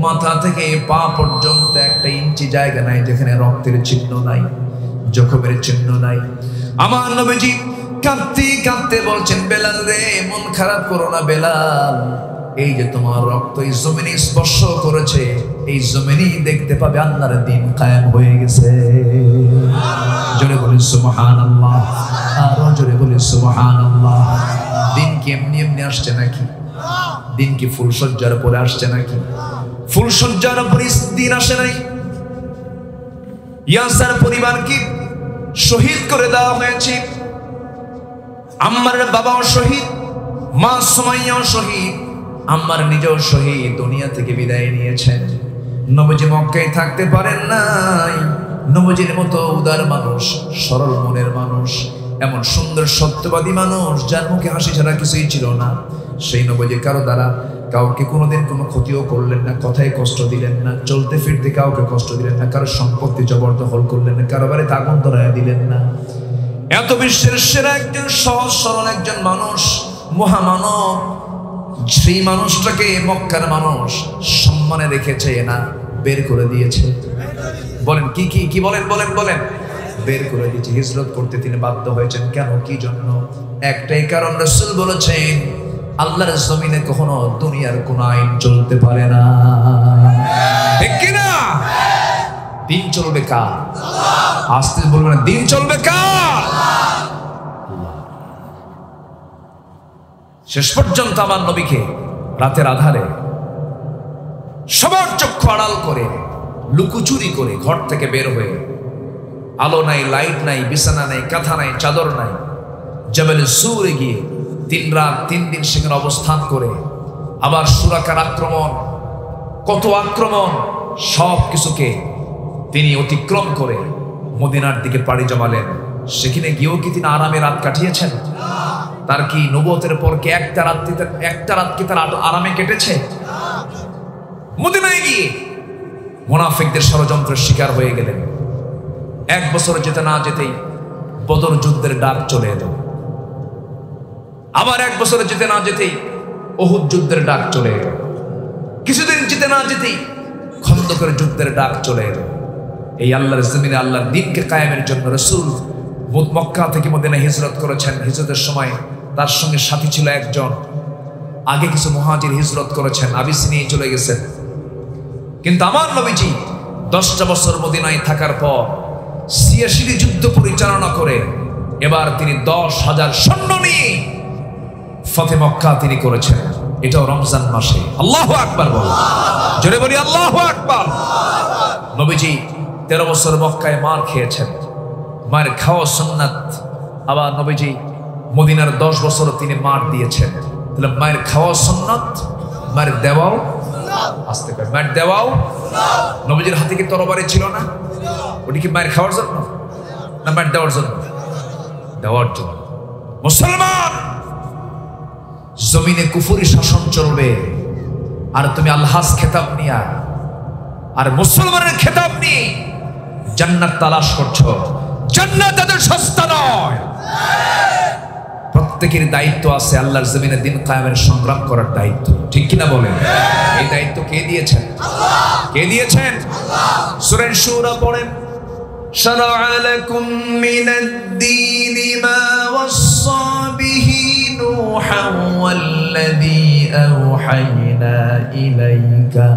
মাথা থেকে পা পর্যন্ত একটা ইঞ্চি জায়গা নাই যেখানে রক্তের চিহ্ন নাই, জখমের চিহ্ন নাই। আমার নবীজি কাঁদতে কাঁদতে বলছেন, বেলাল রে মন খারাপ করো না বেলাল, এই যে তোমার রক্ত এই জমিনে স্পর্শ করেছে, এই জমিনেই দেখতে পাবে আল্লাহর দিন কায়েম হয়ে গেছে। জোরে বলি সুবহানাল্লাহ, আরো জোরে বলি সুবহানাল্লাহ। দিন কি এমনি এমনি আসছে নাকি? দিন কি ফুলসজ্জার পরে আসছে নাকি? ফুলসজ্জার পরে দিন আসে নাই। ইয়াসার পরিবার কি শহীদ করে দেওয়া হয়েছে, আম্মারের বাবাও শহীদ, মা সুমাইয়াও শহীদ, আম্মার নিজেও শহীদ, দুনিয়া থেকে বিদায় নিয়েছেন। নবীজি মক্কায় থাকতে পারেন নাই। নবীজির মতো উদার মানুষ, সরল মনের মানুষ, এমন সুন্দর সত্যবাদী মানুষ, যার মুখে হাসি ছাড়া কিছুই ছিল না, সেই নবীজি কারো দ্বারা কাউকে কোনোদিন কোনো ক্ষতিও করলেন না, কথায় কষ্ট দিলেন না, চলতে ফিরতে কাউকে কষ্ট দিলেন না, কারো সম্পত্তি জবরদখল করলেন না, কারো বাড়িতে আগুন ধরায় দিলেন না। এত বিশ্বের সেরা একজন সহজ সরল একজন মানুষ, মহামানব, সেই মানুষটাকে মক্কার মানুষ সম্মানে রেখেছে না বের করে দিয়েছে। বলেন কি কি কি বলেন বলেন বলেন, বের করে দিয়েছে। হিজরত করতে তিনি বাধ্য হয়েছেন। কেন, কি জন্য? একটাই কারণ, রাসূল বলেছেন, আল্লাহর জমিনে কখনো দুনিয়ার কোন আইন চলতে পারে না, ঠিক কি না? দিন চলবে কার? আস্তে বলবেন, দিন চলবে কার? শেষ পর্যন্ত আমার নবীকে রাতের আধারে সবার চক্ষু আড়াল করে, লুকোচুরি করে ঘর থেকে বের হয়ে, আলো নাই, লাইট নাই, বিছানা নাই, কাঁথা নাই, চাদর নাই, জবলে সুরে গিয়ে 3 রাত 3 দিন সেখানে অবস্থান করে, আবার সুরাকার আক্রমণ, কত আক্রমণ, সব কিছুকে তিনি অতিক্রম করে মদিনার দিকে পাড়ি জমালেন। সেখানে গিয়েও কি তিনি আরামে রাত কাটিয়েছেন? তার কি নবুয়তের পর কি একটা রাত কি তার আরামে কেটেছে? মদিনায় গিয়ে মুনাফিকদের ষড়যন্ত্রের শিকার হয়ে গেলেন। 1 বছর যেতে না যেতেই বদর যুদ্ধের ডাক চলে এলো। আবার 1 বছর যেতে না যেতেই উহুদ যুদ্ধের ডাক চলে এলো। কিছুদিন যেতে না যেতেই খন্দকের যুদ্ধের ডাক চলে এলো। এই আল্লাহর জমিনে আল্লাহর দ্বীনকে কায়েমের জন্য রাসূল মক্কা থেকে মদিনা হিজরত করেছেন। হিজরতের সময় তার সঙ্গে সাথী ছিল একজন। আগে কিছু মুহাজির হিজরত করেছেন, আবিসিনিয়ায় চলে গেছেন। কিন্তু আমার নবীজি 10টা বছর মদিনায় থাকার পর 86টি যুদ্ধ পরিচালনা করে এবার তিনি 10,000 সৈন্য নিয়ে ফতে মক্কা তিনি করেছেন। এটাও রমজান মাসে। আল্লাহু আকবার বল, জোরে বলি আল্লাহু আকবার। নবীজি 13 বছর মক্কায় মার খেয়েছেন, মার খাওয়া সুন্নাত। আবার নবীজি মদিনার 10 বছর তিনি মার দিয়েছেন। তাহলে মায়ের খাওয়া সুন্নাত, মায়ের দেওয়াও আসতে পারে, মায়ের দেওয়াও। নবীজির হাতে কি তরবারি ছিল না? ওটি কি মায়ের খাওয়ার জন্য না মায়ের দেওয়ার জন্য? দেওয়ার জন্য। মুসলমান, জমিনে কুফরি শাসন চলবে আর তুমি আলহাস খেতাব নিয়া আর মুসলমানের খেতাব নিয়ে জান্নাত তালাশ করছো। জান্নাত তাদের সস্তা নয়। প্রত্যেকের দায়িত্ব আছে আল্লাহর জমিনে দিন কায়েমের সংগ্রাম করার দায়িত্ব, ঠিক কিনা বলেন? এই দায়িত্ব কে দিয়েছেন? কে দিয়েছেন? সূরা শুরা পড়েন। শারা'a লাকুম মিনাদ-দীনি মা ওয়াসসা বিহি নূহান ওয়াল্লাযী আওহায়না ইলাইকা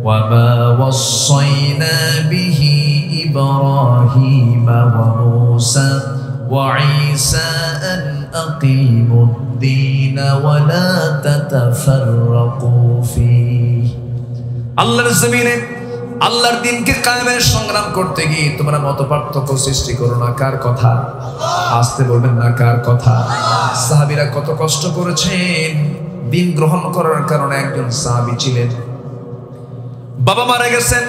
ওয়া মা ওয়াসাইনা বিহি ইব্রাহীমা ওয়া মূসা ওয়া ঈসা আন আকিমুদ-দীন ওয়া লা তাতাফাররাকু ফীহি। আল্লাহর জমিনে আল্লাহর দ্বীনকে কায়েমের সংগ্রাম করতে গিয়ে তোমরা মতপার্থক্য সৃষ্টি করো না। কার কথা? আসতে বলবেন না, কার কথা? সাহাবীরা কত কষ্ট করেছেন দ্বীন গ্রহণ করার কারণে। একজন সাহাবী ছিলেন, বাবা মারা গেছেন,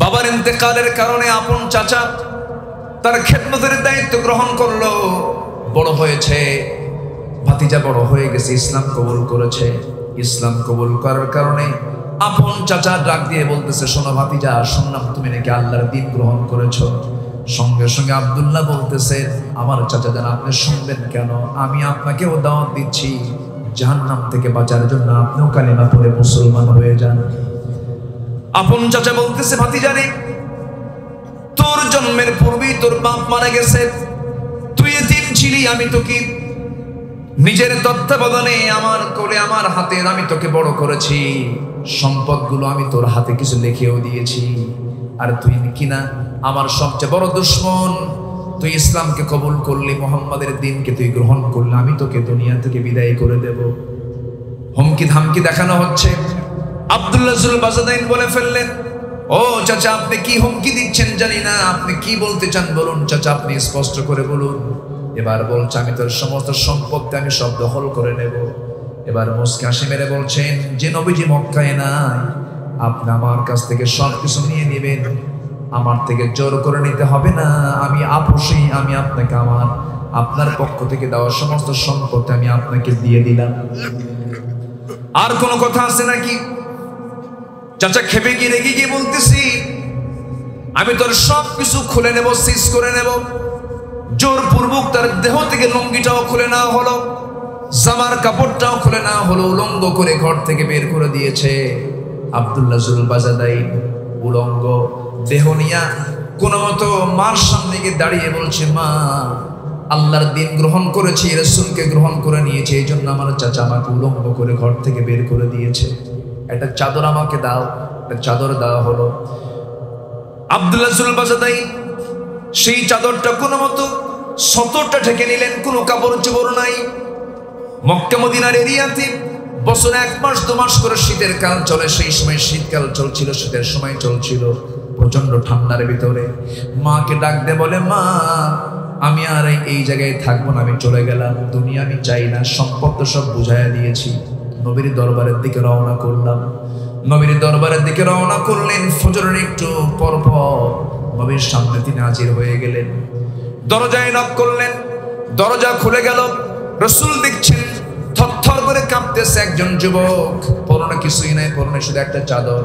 বাবার ইন্তেকালের কারণে আপন চাচা তার খেদমতের দায়িত্ব গ্রহণ করলো। বড় হয়েছে, ভাতিজা বড় হয়ে গেছে, ইসলাম কবুল করেছে। ইসলাম কবুল করার কারণে আপন চাচা ডাক দিয়ে বলতেছে, শোনো ভাতিজা, শুনলাম তুমি নাকি আল্লাহর দ্বীন গ্রহণ করেছো। সঙ্গে সঙ্গে আব্দুল্লাহ বলতেছে, আমার চাচা জান আপনি শুনবেন কেন? আমি আপনাকেও দাওয়াত দিচ্ছি জাহান্নাম থেকে বাঁচার জন্য, আপনিও কালিমা পড়ে মুসলমান হয়ে যান। আপন চাচা বলতেছে, ভাতিজা রে, তোর জন্মের পূর্বেই তোর বাপ মারা গেছে, তুই এতিম ছিলি, আমি তোকে নিজের তত্ত্বাবধানে আমার কোলে আমার হাতে আমি তোকে বড় করেছি। সম্পদগুলো আমি তোর হাতে কিছু লিখেও দিয়েছি। আর তুই কিনা আমার সবচেয়ে বড় দুশমন। তুই ইসলামকে কবুল করলি, মুহাম্মাদের দ্বীনকে তুই গ্রহণ করলি, আমি তোকে দুনিয়া থেকে বিদায় করে দেব। হুমকি ধামকি দেখানো হচ্ছে। আব্দুল্লাহ জুল বাজাদাইন বলে ফেললেন, ও চাচা আপনি কি হুমকি দিচ্ছেন জানি না, আপনি কি বলতে চান বলুন চাচা, আপনি স্পষ্ট করে বলুন। এবার বলছে, আমি তোর সমস্ত সম্পত্তি আমি সব দখল করে নেব। এবার মুস্কি হাসি মেরে বলছেন, যে নবীজি মক্কায় নাই, আপনি আমার কাছ থেকে সবকিছু নিয়ে নেবেন, আমার থেকে জোর করে নিতে হবে না। আমি আপোষেই আমি আপনাকে আপনার পক্ষ থেকে দেওয়া সমস্ত সম্পত্তি আমি আপনাকে দিয়ে দিলাম। আর কোনো কথা আছে নাকি? চাচা খেপে গিয়ে রেগে গিয়ে বলতেছি, আমি তোর সবকিছু খুলে নেব, সিজ করে নেব। জোরপূর্বক তার দেহ থেকে লুঙ্গিটাও খুলে নেওয়া হলো, জামার কাপড়টাও খুলে নেওয়া হলো, উলঙ্গ করে ঘর থেকে বের করে দিয়েছে। আব্দুল্লাহ জুল বাজাদাইন উলঙ্গ দেহ নিয়া কোনো মতো মার সামনে গিয়ে দাঁড়িয়ে বলছে, মা, আল্লাহর দ্বীন গ্রহণ করেছি, রাসূলকে গ্রহণ করে নিয়েছে, এই জন্য আমার চাচা আমাকে উলঙ্গ করে ঘর থেকে বের করে দিয়েছে। একটা চাদর আমাকে দাও। একটা চাদর দেওয়া হলো। আব্দুল্লাহ জুল বাজাদাইন সেই চাদরটা কোনো মতো সতরটা ঢেকে নিলেন, কোনো কাপড় চোপড় নাই। মক্কা মদিনার এরিয়াতে বছরে 1 মাস 2 মাস করে শীতের কাল চলে। সেই সময় শীতকাল চলছিল, শীতের সময় চলছিল, প্রচন্ড ঠান্ডার ভিতরে। মাকে ডাক দে বলে, মা, আমি আর এই জায়গায় থাকবো না, আমি চলে গেলাম, দুনিয়া আমি চাই না, সম্পদ তো সব বুঝাইয়া দিয়েছি। নবীর দরবারের দিকে রওনা করলাম। নবীর দরবারের দিকে রওনা করলেন। ফজরের একটু পর নবীর সামনে তিনি হাজির হয়ে গেলেন। দরজায় নক করলেন, দরজা খুলে গেল। রাসূল দেখছেন থরথর করে কাঁপতেছে একজন যুবক, পরনে কিছুই নাই, পরনে শুধু একটা চাদর।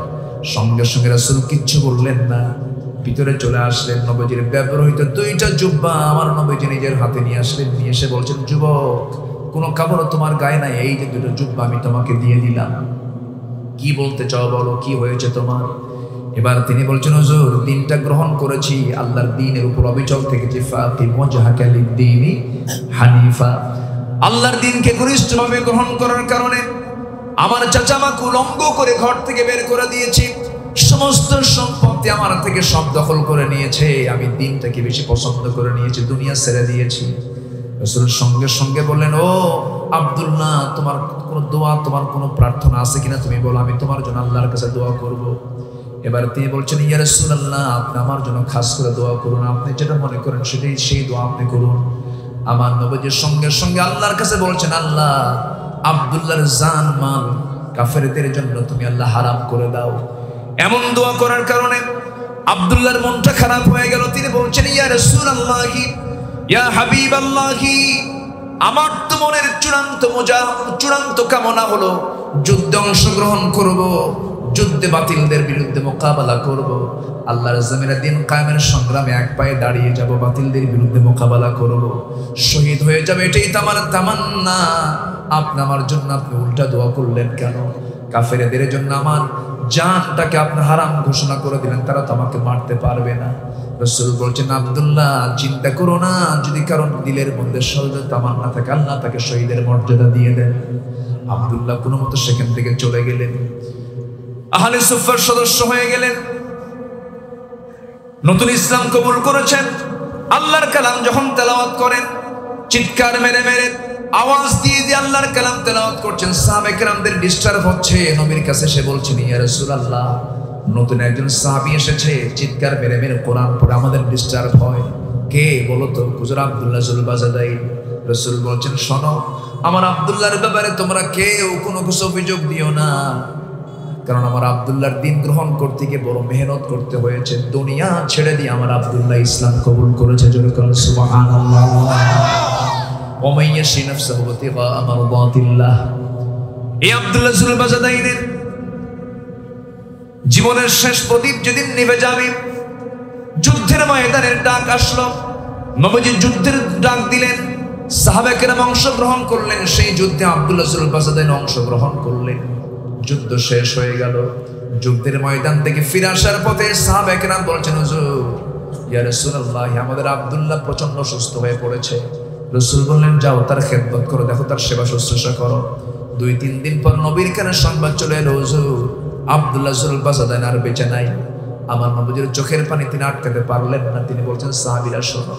সঙ্গে সঙ্গে রাসূল কিচ্ছু বললেন না, ভিতরে চলে আসলেন। নবীজির ব্যবহৃত 2টা জুব্বা আমার নবীজি নিজের হাতে নিয়ে আসলেন। নিয়ে এসে বলছেন, যুবক কোনো কাপড় তোমার গায়ে নাই, এই যে দুটো জুব্বা আমি তোমাকে দিয়ে দিলাম, কি বলতে চাও বলো, কি হয়েছে তোমার? এবার তিনি বলছেন, হুজুর দিনটা গ্রহণ করেছি, আল্লাহর দ্বীনের উপর অবিচল থেকেছি, ফাকিম ওয়াজহাকা লিদ-দীনি হানিফা, আল্লাহর দ্বীনকে ঘনিষ্ঠভাবে গ্রহণ করার কারণে আমার চাচা আমাকে উলঙ্গ করে ঘর থেকে বের করে দিয়েছি, সমস্ত সম্পত্তি আমার থেকে সব দখল করে নিয়েছে, আমি দ্বীনটাকে বেশি পছন্দ করে নিয়েছি, দুনিয়া ছেড়ে দিয়েছি। রাসূল সঙ্গে সঙ্গে বললেন, ও আব্দুল্লাহ, তোমার কোনো দোয়া, তোমার কোনো প্রার্থনা আছে কিনা তুমি বলো, আমি তোমার জন্য আল্লাহর কাছে দোয়া করব। এবার তিনি বলছেন, ইয়া রাসূলুল্লাহ, আপনি আমার জন্য খাস করে দোয়া করুন, আপনি যেটা মনে করেন সেটাই, সেই দোয়া আপনি করুন। আমার নবীজির সঙ্গে সঙ্গে আল্লাহর কাছে বলছেন, আল্লাহ আব্দুল্লাহর জান মাল কাফেরদের জন্য তুমি আল্লাহ হারাম করে দাও। এমন দোয়া করার কারণে আব্দুল্লাহর মনটা খারাপ হয়ে গেল। তিনি বলছেন, ইয়া রাসূলুল্লাহ, ইয়া হাবিবাল্লাহ, আমার তো মনের চূড়ান্ত কামনা হলো যুদ্ধে অংশগ্রহণ করব, যুদ্ধে বাতিলদের বিরুদ্ধে মোকাবেলা করব, আল্লাহর জমিনে দিন কায়েমের সংগ্রামে এক পায়ে দাঁড়িয়ে যাব, বাতিলদের বিরুদ্ধে মোকাবেলা করব, শহীদ হয়ে যাবে, এটাই তো আমার তামান্না। আপনি আমার জন্য আপনি উল্টা দোয়া করলেন কেন? কাফেরদের জন্য আমার জানটাকে আপনি হারাম ঘোষণা করে দিলেন, তারা তো আমাকে মারতে পারবে না। রাসূল বলছেন, আব্দুল্লাহ চিন্তা করো না, যদি কারণ দিলের মধ্যে শহীদের তামান্না থাকে, আল্লাহ তাকে শহীদের মর্যাদা দিয়ে দেন। আব্দুল্লাহ কোনো মতো সেখান থেকে চলে গেলেন, আহলে সুফার সদস্য হয়ে গেলেন, নতুন ইসলাম কবুল করেছেন। আল্লাহর কালাম যখন তেলাওয়াত করেন, চিৎকার মেরে মেরে আওয়াজ দিয়ে দিয়ে আল্লাহর কালাম তেলাওয়াত করছেন, সাহাবায়ে কেরামদের ডিস্টার্ব হচ্ছে। নবীর কাছে সে বলছেন, ইয়া রাসূলুল্লাহ, নতুন একজন সাহাবী এসেছে, চিৎকার মেরে মেরে কোরআন পড়ে আমাদের ডিস্টার্ব হয়। কে বলো তো? হুজুর আব্দুল্লাহ জুলবাজাদাই। রাসূল বলছেন, শোনো, আমার আব্দুল্লাহর ব্যাপারে তোমরা কেউ কোনো কিছু অভিযোগ দিও না, কারণ আমার আব্দুল্লাহর দ্বীন গ্রহণ করতে গিয়ে বড় মেহনত করতে হয়েছে, দুনিয়া ছেড়ে দিয়ে আমার আব্দুল্লাহ ইসলাম কবুল করেছে। জোরে বলুন সুবহানাল্লাহ। ওয়া মান ইয়াশি নাফসাহু ইবতিগা মারদাতিল্লাহ। এই আব্দুল্লাহ জুলবাজাদাইনের জীবনের শেষ প্রদীপ যেদিন নিভে যাবে, যুদ্ধের ময়দানের ডাক আসলো, নবীজি যুদ্ধের ডাক দিলেন, সাহাবায়ে কেরাম অংশগ্রহণ করলেন, সেই যুদ্ধে আব্দুল্লাহ জুলবাজাদাইন অংশগ্রহণ করলেন। যুদ্ধ শেষ হয়ে গেল, যুদ্ধের ময়দান থেকে ফিরে আসার পথে সাহাবায়ে কেরাম বলছেন, হুজুর, ইয়া রাসূলুল্লাহ, আমাদের আব্দুল্লাহ প্রচন্ড অসুস্থ হয়ে পড়েছে। রাসূল বললেন, যাও তার খেদমত করো, দেখো তার সেবা শুশ্রূষা করো। 2-3 দিন পর নবীর কানে সংবাদ চলে এলো, হুজুর আব্দুল্লাহ জুলবাজাদাইন আর বেঁচে নাই। আমার নবীর চোখের পানি তিনি আটকাতে পারলেন না। তিনি বলছেন, সাহাবীরা শোনো,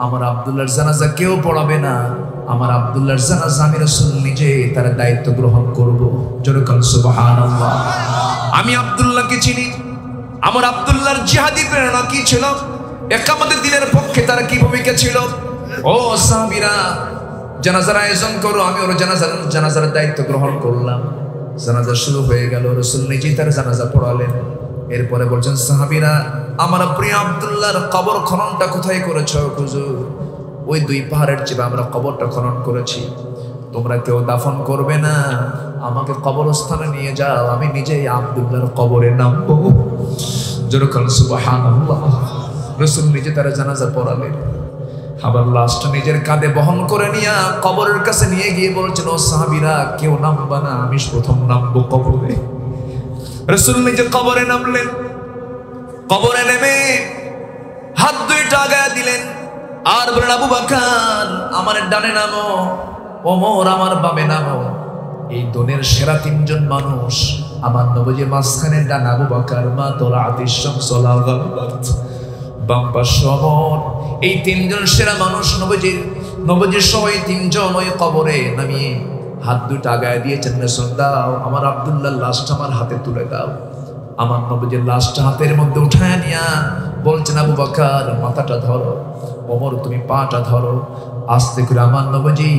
আমার আব্দুল্লাহর জানাজা কেউ পড়াবে না, আমার আব্দুল্লাহর জানাজা আমি রাসূল নিজে তার দায়িত্ব গ্রহণ করব। জোরে বলুন সুবহানাল্লাহ। আমি আব্দুল্লাহকে চিনি, আমার আব্দুল্লাহর জিহাদি প্রেরণা কি ছিল, ইকামতের দ্বীনের পক্ষে তার কি ভূমিকা ছিল। ও সাহাবীরা, জানাজার আয়োজন করো। আমি ওর জানাজার দায়িত্ব গ্রহণ করলাম। জানাজা শুরু হয়ে গেল, রাসূল নিজেই তার জানাজা পড়ালেন। এরপরে বলছেন, সাহাবীরা, আমার প্রিয় আব্দুল্লাহর কবর খননটা কোথায় করেছো? হুজুর, ওই 2 পাহাড়ের চেয়ে আমরা কবরটা খনন করেছি, তোমরা কেউ দাফন করবে না, আমাকে কবরস্থানে নিয়ে যাও, আমি নিজেই আব্দুল্লাহর কবরে নামবো। জোরে বলুন সুবহানাল্লাহ। রাসূল নিজে তার জানাজা পড়ালেন, আবার লাশটা নিজের কাঁধে বহন করে নিয়ে কবরের কাছে নিয়ে গিয়ে বলছেন, ও সাহাবীরা, কেউ নামবা না, আমি প্রথম নামবো কবরে। রাসূল নিজে কবরে নামলেন। কবরে নেমে হাত 2টা আগায়া দিলেন আর বলেন, আবু বকর আমার ডানে নামো, ওমর আমার বামে নামো। এই দুনিয়ার সেরা 3 জন মানুষ, আমার নবীজির মাঝখানে ডান আবু বকর, মা তোলাতিশ শামসু লা গারবাত, বাম পাশে ওমর। এই 3 জন সেরা মানুষ নবীজির সহ 3 জন ওই কবরে নামিয়ে হাত 2টা আগায় দিয়েছেন, রাসূল দাও আমার আব্দুল্লাহর লাশটা আমার হাতে তুলে দাও। আমার নবীজির লাশটা হাতের মধ্যে উঠায় নিয়া বলছেন, আবু বকর মাথাটা ধরো, ওমর তুমি পাটা ধরো। আস্তে করে আমার নবীজি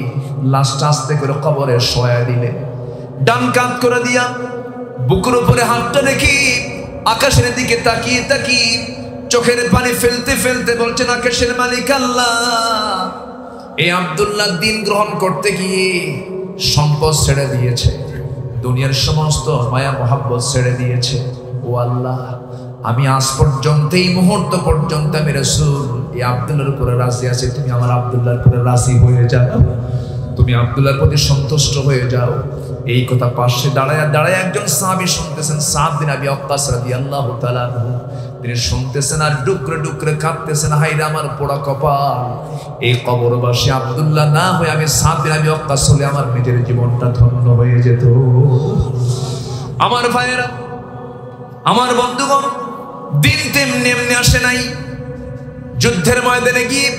লাশটা আস্তে করে কবরে শোয়া দিলেন। ডান কাঁধ করে দিয়া বুকের উপরে হাতটা রেখে আকাশের দিকে তাকিয়ে তাকিয়ে চোখের পানি ফেলতে ফেলতে বলছেন, আকাশের মালিক আল্লাহ, এই আব্দুল্লাহ দ্বীন গ্রহণ করতে গিয়ে সম্পদ ছেড়ে দিয়েছে, দুনিয়ার সমস্ত মায়া মহাব্বত ছেড়ে দিয়েছে। ও আল্লাহ, আমি আজ পর্যন্ত, এই মুহূর্ত পর্যন্ত আমি রাসূল এই আব্দুল্লাহর উপরে রাজি আছি, তুমি আমার আব্দুল্লাহর উপরে রাজি হয়ে যাও। তুমি আব্দুল্লাহর প্রতি সন্তুষ্ট হয়ে যাও। এই কথা পাশে দাঁড়ায় একজন সাহাবী শুনতেছেন, সাদ বিন আবি ওয়াক্কাস রাদিয়াল্লাহু তাআলা আনহু। তিনি শুনতেছেন আর ডুকরে ডুকরে কাঁদতেছেন, হায়রে আমার পোড়া কপাল, এই কবরবাসী আব্দুল্লাহ না হয়ে আমি সাদ বিন আবি ওয়াক্কাস হলে আমার নিজের জীবনটা ধন্য হয়ে যেত। আমার ভাইয়েরা, আমার বন্ধুগণ, দিন তেমনি এমনি আসে নাই। যুদ্ধের ময়দানে গিয়ে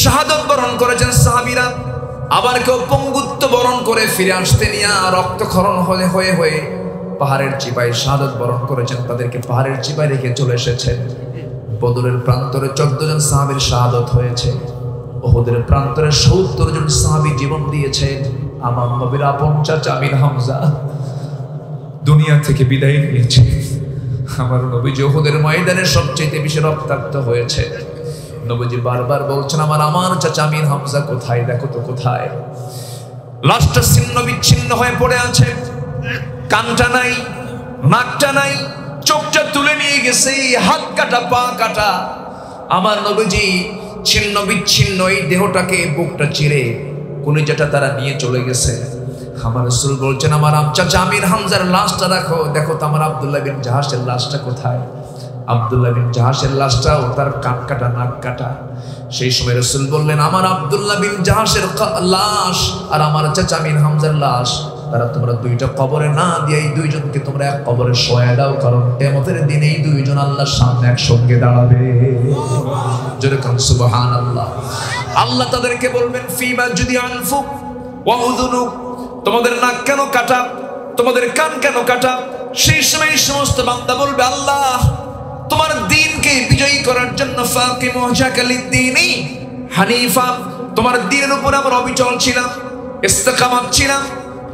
শাহাদত বরণ করেছেন সাহাবীরা, আবার কেউ পঙ্গুত্ব বরণ করে ফিরে আসতে নিয়ে রক্তক্ষরণ হয়ে হয়ে পাহাড়ের চিপায় শাহাদত বরণ করেছেন। তাদেরকে পাহাড়ের চিপায় রেখে চলে এসেছেন। বদরের প্রান্তরে 14 জন সাহাবীর শাহাদত হয়েছে। উহুদের প্রান্তরে 70 জন সাহাবী জীবন দিয়েছেন। আমার নবীর আপন চাচা আমির হামজা দুনিয়া থেকে বিদায় নিয়েছে। আমার নবীজি উহুদের ময়দানে সবচেয়ে বেশি রক্তাক্ত হয়েছে। নবীজি বারবার বলছেন, আমার চাচা আমির হামজা কোথায়, দেখো তো কোথায়। লাশটা ছিন্ন বিচ্ছিন্ন হয়ে পড়ে আছে, কানটা নাই, নাকটা নাই, চোখটা তুলে নিয়ে গেছে, হাত কাটা পা কাটা। আমার নবীজি ছিন্ন বিচ্ছিন্ন এই দেহটাকে বুকটা চিরে কলিজাটা তারা নিয়ে চলে গেছে। আমার রাসূল বলছেন, আমার চাচা আমির হামজার লাশটা রাখো, দেখো তো আমার আব্দুল্লাহ বিন জাহাশের লাশটা কোথায়। আব্দুল্লাহ বিন জাহাশের লাশটাও তার কান কাটা নাক কাটা। সেই সময় রাসূল বললেন, আমার আব্দুল্লাহ বিন জাহাশের লাশ আর আমার চাচা আমির হামজার লাশ, তারা তোমরা দুইটা কবরে না দিয়ে এই দুইজনকে তোমরা এক কবরে শোয়া দাও, কারণ কিয়ামতের দিনে এই দুইজন আল্লাহর সামনে একসঙ্গে দাঁড়াবে। জোরে কান সুবহানাল্লাহ। আল্লাহ তাদেরকে বলবেন, ফিমা যদি আনফুক ওয়া উযুনুক, তোমাদের নাক কেন কাটা, তোমাদের কান কেন কাটা। সেই সময় সমস্ত বান্দা বলবে, আল্লাহ তোমার দ্বীনকে বিজয়ী করার জন্য ফাকিম ওয়াজহাকা লিদ-দীনি হানিফা, তোমার দ্বীনের উপর আমরা অবিচল ছিলাম, ইস্তেকামাত ছিলাম,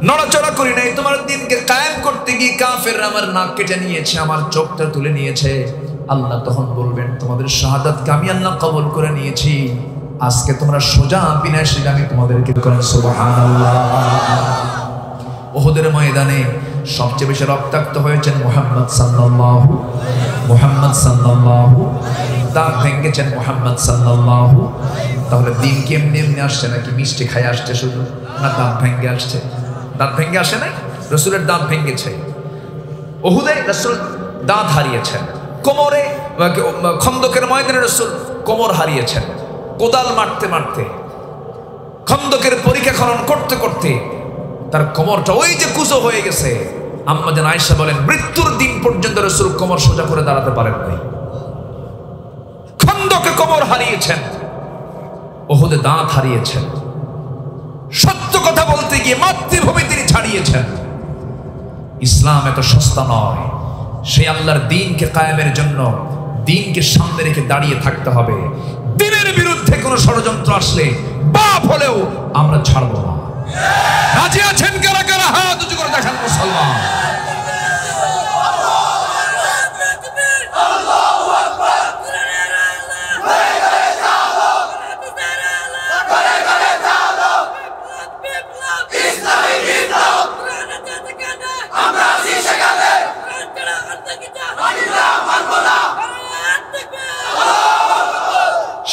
নড়াচড়া করি নাই। তোমার দ্বীনকে কায়েম করতে গিয়ে কাফেররা আমার নাক কেটে নিয়েছে, আমার চোখটা তুলে নিয়েছে। আল্লাহ তখন বলবেন, তোমাদের শাহাদাতকে আমি আল্লাহ কবুল করে নিয়েছি, আজকে তোমরা সোজা বিনাশী আমি তোমাদেরকে করেন। সুবহানাল্লাহ। উহুদের ময়দানে সবচেয়ে বেশি রক্তাক্ত হয়েছেন মুহাম্মদ সাল্লাল্লাহু, দাঁত ভেঙেছেন মুহাম্মদ সাল্লাল্লাহু। তাহলে দিন কি এমনি এমনি আসছে নাকি মিষ্টি খাই আসছে শুধু, না দাঁত ভেঙে আসছে? দাঁত ভেঙে আসে নাই, রাসূলের দাঁত ভেঙেছে। উহুদে রাসূল দাঁত হারিয়েছেন, কোমরে খন্দকের ময়দানে রাসূল কোমর হারিয়েছেন। কোদাল মারতে মারতে, খন্দকের পরীক্ষা খনন করতে করতে তার কোমরটা ওই যে কুচো হয়ে গেছে। আম্মা জান আয়েশা বলেন, মৃত্যুর দিন পর্যন্ত রাসূল কোমর সোজা করে দাঁড়াতে পারেন নাই। খন্দকে কোমর হারিয়েছেন, উহুদে দাঁত হারিয়েছেন। সত্য কথা বলতে গিয়ে মাতৃভূমি তিনি ছাড়িয়েছেন। ইসলাম এত সস্তা নয়। সেই আল্লাহর দ্বীনকে কায়েমের জন্য দ্বীনকে সামনে রেখে দাঁড়িয়ে থাকতে হবে। দ্বীনের বিরুদ্ধে কোনো ষড়যন্ত্র আসলে বাপ হলেও আমরা ছাড়বো না। রাজি আছেন কারা কারা? হাত উঁচু করে দেখান মুসলমান।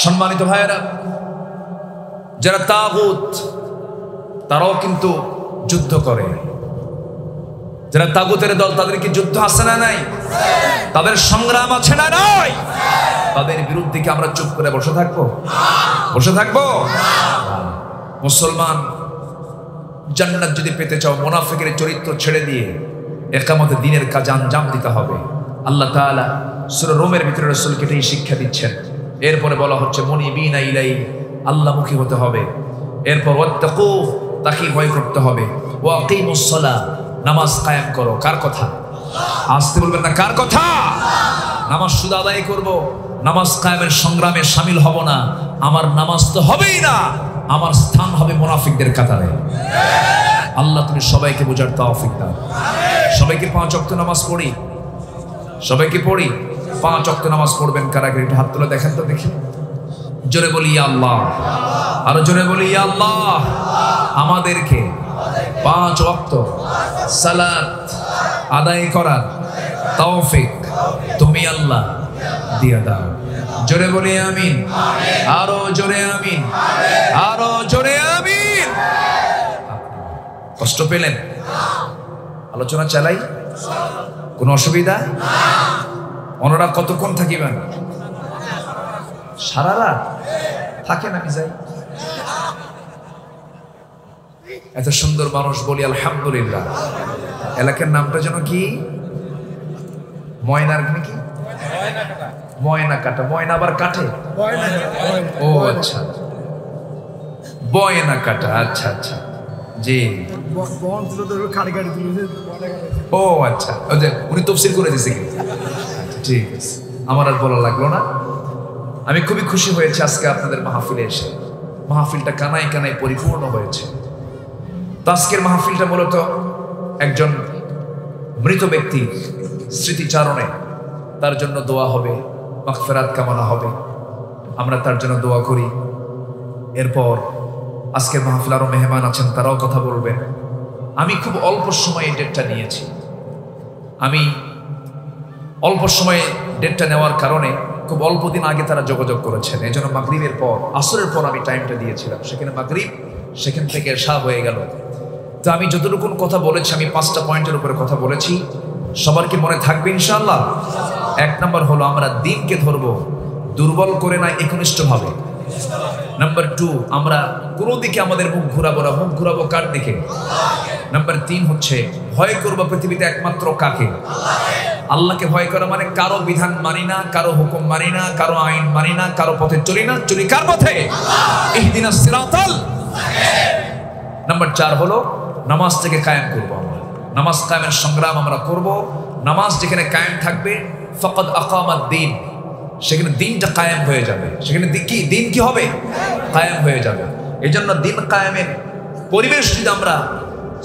সম্মানিত ভাইয়েরা, যারা তাগুত তারাও কিন্তু যুদ্ধ করে। যারা তাগুতের দল, তাদের কি যুদ্ধ আছে না নাই? তাদের সংগ্রাম আছে না নাই? তাদের বিরুদ্ধে কি আমরা চুপ করে বসে থাকবো? বসে থাকবো? মুসলমান জান্নাত যদি পেতে চাও, মুনাফিকের চরিত্র ছেড়ে দিয়ে ইকামতে দ্বীনের কাজ আঞ্জাম দিতে হবে। আল্লাহ তাআলা সূরা রোমের ভিতরে রাসূলকে এই শিক্ষা দিচ্ছেন। এরপরে বলা হচ্ছে মুনিবিনা ইলাইহি, আল্লাহমুখী হতে হবে। এরপর ওয়াত্তাকু, তাকে ভয় করতে হবে। ওয়া আকিমুস সালাহ, নামাজ কায়েম করো। কার কথা? আসতে বলবেন না, কার কথা? নামাজ শুধু আদায় করব, নামাজ কায়েমের সংগ্রামে শামিল হব না। আমার নামাজ তো হবেই না, আমার স্থান হবে মুনাফিকদের কাতারে। আল্লাহ তুমি সবাইকে বোঝার তৌফিক দাও। সবাইকে 5 ওয়াক্ত নামাজ পড়ি, সবাইকে পড়ি। 5 ওয়াক্ত নামাজ পড়বেন কারা? একটু হাত তুলে দেখেন তো দেখি। জোরে বলি ইয়া আল্লাহ, আরো জোরে বলি ইয়া আল্লাহ। আমাদেরকে 5 ওয়াক্ত সালাত আদায় করার তৌফিক তুমি আল্লাহ দিয়ে দাও। জোরে বলি আমিন, আরো জোরে আমিন, আরো জোরে আমিন। কষ্ট পেলেন? আলোচনা চালাই, কোনো অসুবিধা? ওনারা কতক্ষণ থাকিবেন? সারা রাত থাকেন? আমি যাই। এত সুন্দর মানুষ, বলি আলহামদুলিল্লাহ। এলাকার নামটা যেন কি? ময়নার কি? ময়না কাটা। ময়না আবার কাটে? ও আচ্ছা, বয়না কাটা। আচ্ছা আচ্ছা, জি। ও আচ্ছা, উনি তফসিল করে দিছে কি? ঠিক আছে, আমার আর বলা লাগলো না। আমি খুবই খুশি হয়েছি আজকে আপনাদের মাহফিলে এসে। মাহফিলটা কানায় কানায় পরিপূর্ণ হয়েছে। তো আজকের মাহফিলটা মূলত একজন মৃত ব্যক্তির স্মৃতিচারণে, তার জন্য দোয়া হবে, মাগফিরাত কামনা হবে, আমরা তার জন্য দোয়া করি। এরপর আজকের মাহফিল আরো মেহমান আছেন, তারাও কথা বলবেন। আমি খুব অল্প সময়ে ডেটটা নিয়েছি। আমি অল্প সময়ে ডেটটা নেওয়ার কারণে খুব অল্প দিন আগে তারা যোগাযোগ করেছেন। এই জন্য মাগরিবের পর, আসরের পর আমি টাইমটা দিয়েছিলাম। সেখানে মাগরিব, সেখান থেকে এশা হয়ে গেল। তো আমি যতটুকু কথা বলেছি, আমি 5টা পয়েন্টের উপরে কথা বলেছি। সবার কি মনে থাকবে ইনশাআল্লাহ? 1 নম্বর হলো, আমরা দিনকে ধরবো দুর্বল করে না, একনিষ্ঠভাবে। নাম্বার 2, আমরা কোনো দিকে আমাদের মুখ ঘুরাবো না। মুখ ঘুরাবো কার দিকে? নাম্বার 3 হচ্ছে, ভয় করবো পৃথিবীতে একমাত্র কাকে? আল্লাহকে ভয় করা মানে কারো বিধান মানি না, কারো হুকুম মানি না, কারো আইন মানি না, কারো পথে চলি না। চলি কার পথে? ইহদিনাস সিরাতাল। নাম্বার 4 হলো, নামাজ থেকে কায়েম করবো আমরা। নামাজ কায়েমের সংগ্রাম আমরা করব। নামাজ যেখানে কায়েম থাকবে, ফাকাদ আকামাদ দ্বীন, সেখানে দিনটা কায়েম হয়ে যাবে। সেখানে দিন কি হবে? কায়েম হয়ে যাবে। এই জন্য দিন কায়েমের পরিবেশ যদি আমরা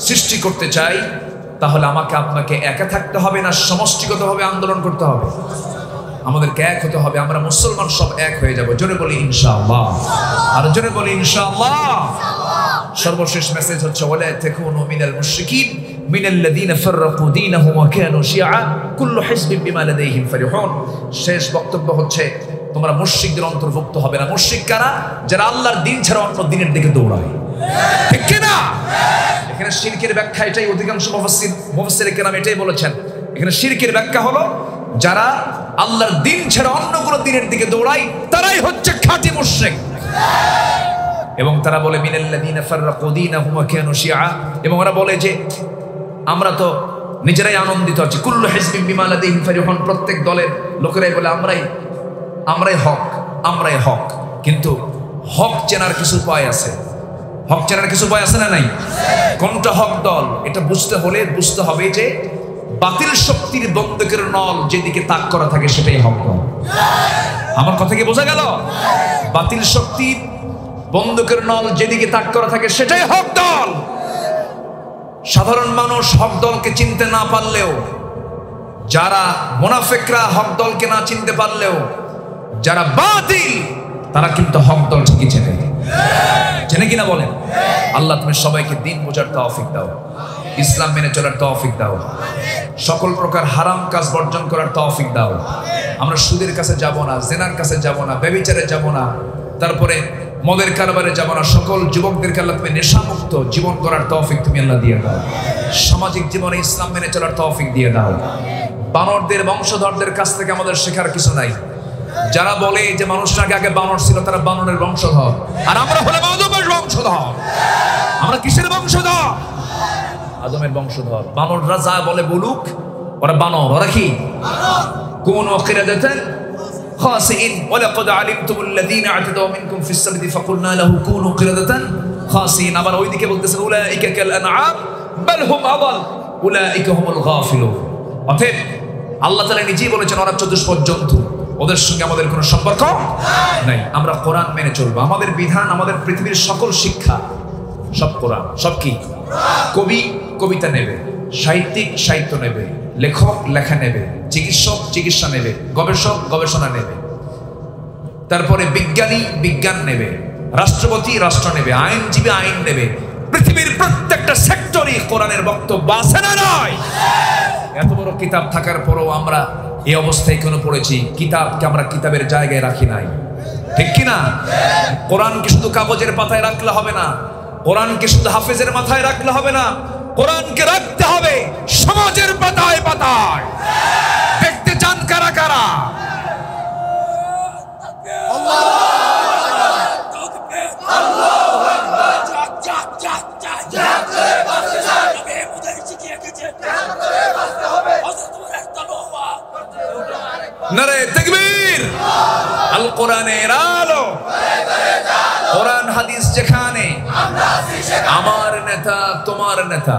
সৃষ্টি করতে চাই, তাহলে আমাকে আপনাকে একা থাকতে হবে না, সমষ্টিগতভাবে আন্দোলন করতে হবে। আমাদেরকে এক হতে হবে। আমরা মুসলমান সব এক হয়ে যাব। জোরে বলি ইনশাআল্লাহ। আর জোরে বলি ইনশাআল্লাহ। সর্বশেষ মেসেজ হচ্ছে, ওয়ালা তাকুনু মিনাল মুশরিকিন মিনাল্লাযীনা ফাররাকু দীনাহুম ওয়া কানু শিয়া কুল্লু হিজবিন বিমা লাদাইহিম ফারিহুন। শেষ বক্তব্য হচ্ছে, তোমরা মুশরিকদের অন্তর্ভুক্ত হবে না। মুশরিক কারা? যারা আল্লাহর দ্বীন ছাড়া অন্য দ্বীনের দিকে দৌড়ায়। ঠিক কি না? এখানে শিরকের ব্যাখ্যা এটাই, অধিকাংশ মুফাসসির কেরাম এটাই বলেছেন। এখানে শিরকের ব্যাখ্যা হলো, যারা আল্লাহর দ্বীন ছাড়া অন্য কোনো দ্বীনের দিকে দৌড়ায়, তারাই হচ্ছে খাঁটি মুশরিক। এবং তারা বলে মিনাল্লাযীনা ফাররাকু দীনাহুম ওয়া কানু শিয়া, এবং ওরা বলে যে আমরা তো নিজেরাই আনন্দিত আছি। কুল্লু হিজবিন বিমা লাদাইহিম ফারিহুন। প্রত্যেক দলের লোকেরাই বলে আমরাই হক। কিন্তু হক চেনার কিছু উপায় আছে। হক চেনার কিছু উপায় আছে না নাই? কোনটা হক দল এটা বুঝতে হলে বুঝতে হবে যে বাতিল শক্তির বন্দুকের নল যেদিকে তাক করা থাকে সেটাই হক দল। আমার কথা কি বোঝা গেল? বাতিল শক্তির বন্দুকের নল যেদিকে তাক করা থাকে সেটাই হক দল। সাধারণ মানুষ হক দলকে চিনতে না পারলেও, যারা মুনাফিকরা হক দলকে না চিনতে পারলেও, যারা বাতিল তারা কিন্তু হক দল ঠিকই চেনে। চেনে কিনা বলেন? আল্লাহ তুমি সবাইকে দিন বোঝার তৌফিক দাও, ইসলাম মেনে চলার তৌফিক দাও, সকল প্রকার হারাম কাজ বর্জন করার তৌফিক দাও। আমরা সুদের কাছে যাব না, জেনার কাছে যাব না, ব্যভিচারে যাব না, তারপরে মদের কারবারে যাব না। সকল যুবকদেরকে আল্লাহ তুমি নেশামুক্ত জীবন করার তৌফিক তুমি আল্লাহ দিয়ে দাও। সামাজিক জীবনে ইসলাম মেনে চলার তৌফিক দিয়ে দাও। বানরদের বংশধরদের কাছ থেকে আমাদের শেখার কিছু নাই। যারা বলে যে মানুষরা আগে বানর ছিল, তারা বানরের বংশধর, আর আমরা হলে আদমের বংশধর। আমরা কিসের বংশধর? আদমের বংশধর। বানররা যা বলে বলুক, ওরা বানর। ওরা কি? কোন কিরাদাতান খাসিন ওয়ালাকাদ আলিমতুমুল্লাযীনা আ'তাদাউ মিনকুম ফিস সাবতি ফাকুলনা লাহু কুনু কিরাদাতান খাসিন। আবার ওইদিকে বলতেছেন উলাইকা কাল আনআম বাল হুম আদাল উলাইকা হুমুল গাফিলুন। অতএব আল্লাহ তাআলা নিজেই বলেছেন ওরা চতুষ্পদ জন্তু, ওদের সঙ্গে আমাদের কোনো সম্পর্ক নাই। আমরা কোরআন মেনে চলবো। আমাদের বিধান, আমাদের পৃথিবীর সকল শিক্ষা সব কোরআন। সব কি? কবি কবিতা নেবে, সাহিত্যিক সাহিত্য নেবে, লেখক লেখা নেবে, চিকিৎসক চিকিৎসা নেবে, গবেষক গবেষণা নেবে, তারপরে বিজ্ঞানী বিজ্ঞান নেবে, রাষ্ট্রপতি রাষ্ট্র নেবে, আইনজীবী আইন নেবে। পৃথিবীর প্রত্যেকটা সেক্টরই কোরআনের বক্তব্য আছে না নয়? এত বড় কিতাব থাকার পরেও আমরা এই অবস্থায় কেন পড়েছি? কিতাবকে আমরা কিতাবের জায়গায় রাখি নাই। ঠিক কিনা? কোরআনকে শুধু কাগজের পাতায় রাখলে হবে না, কোরআনকে শুধু হাফেজের মাথায় রাখলে হবে না, কোরআনকে রাখতে হবে সমাজের পাতায় পাতায়। দেখতে চান কারা কারা? নারে তাকবীর! আল কোরআনের আলো, কোরআন হাদিস যেখানে, আমার নেতা তোমার নেতা।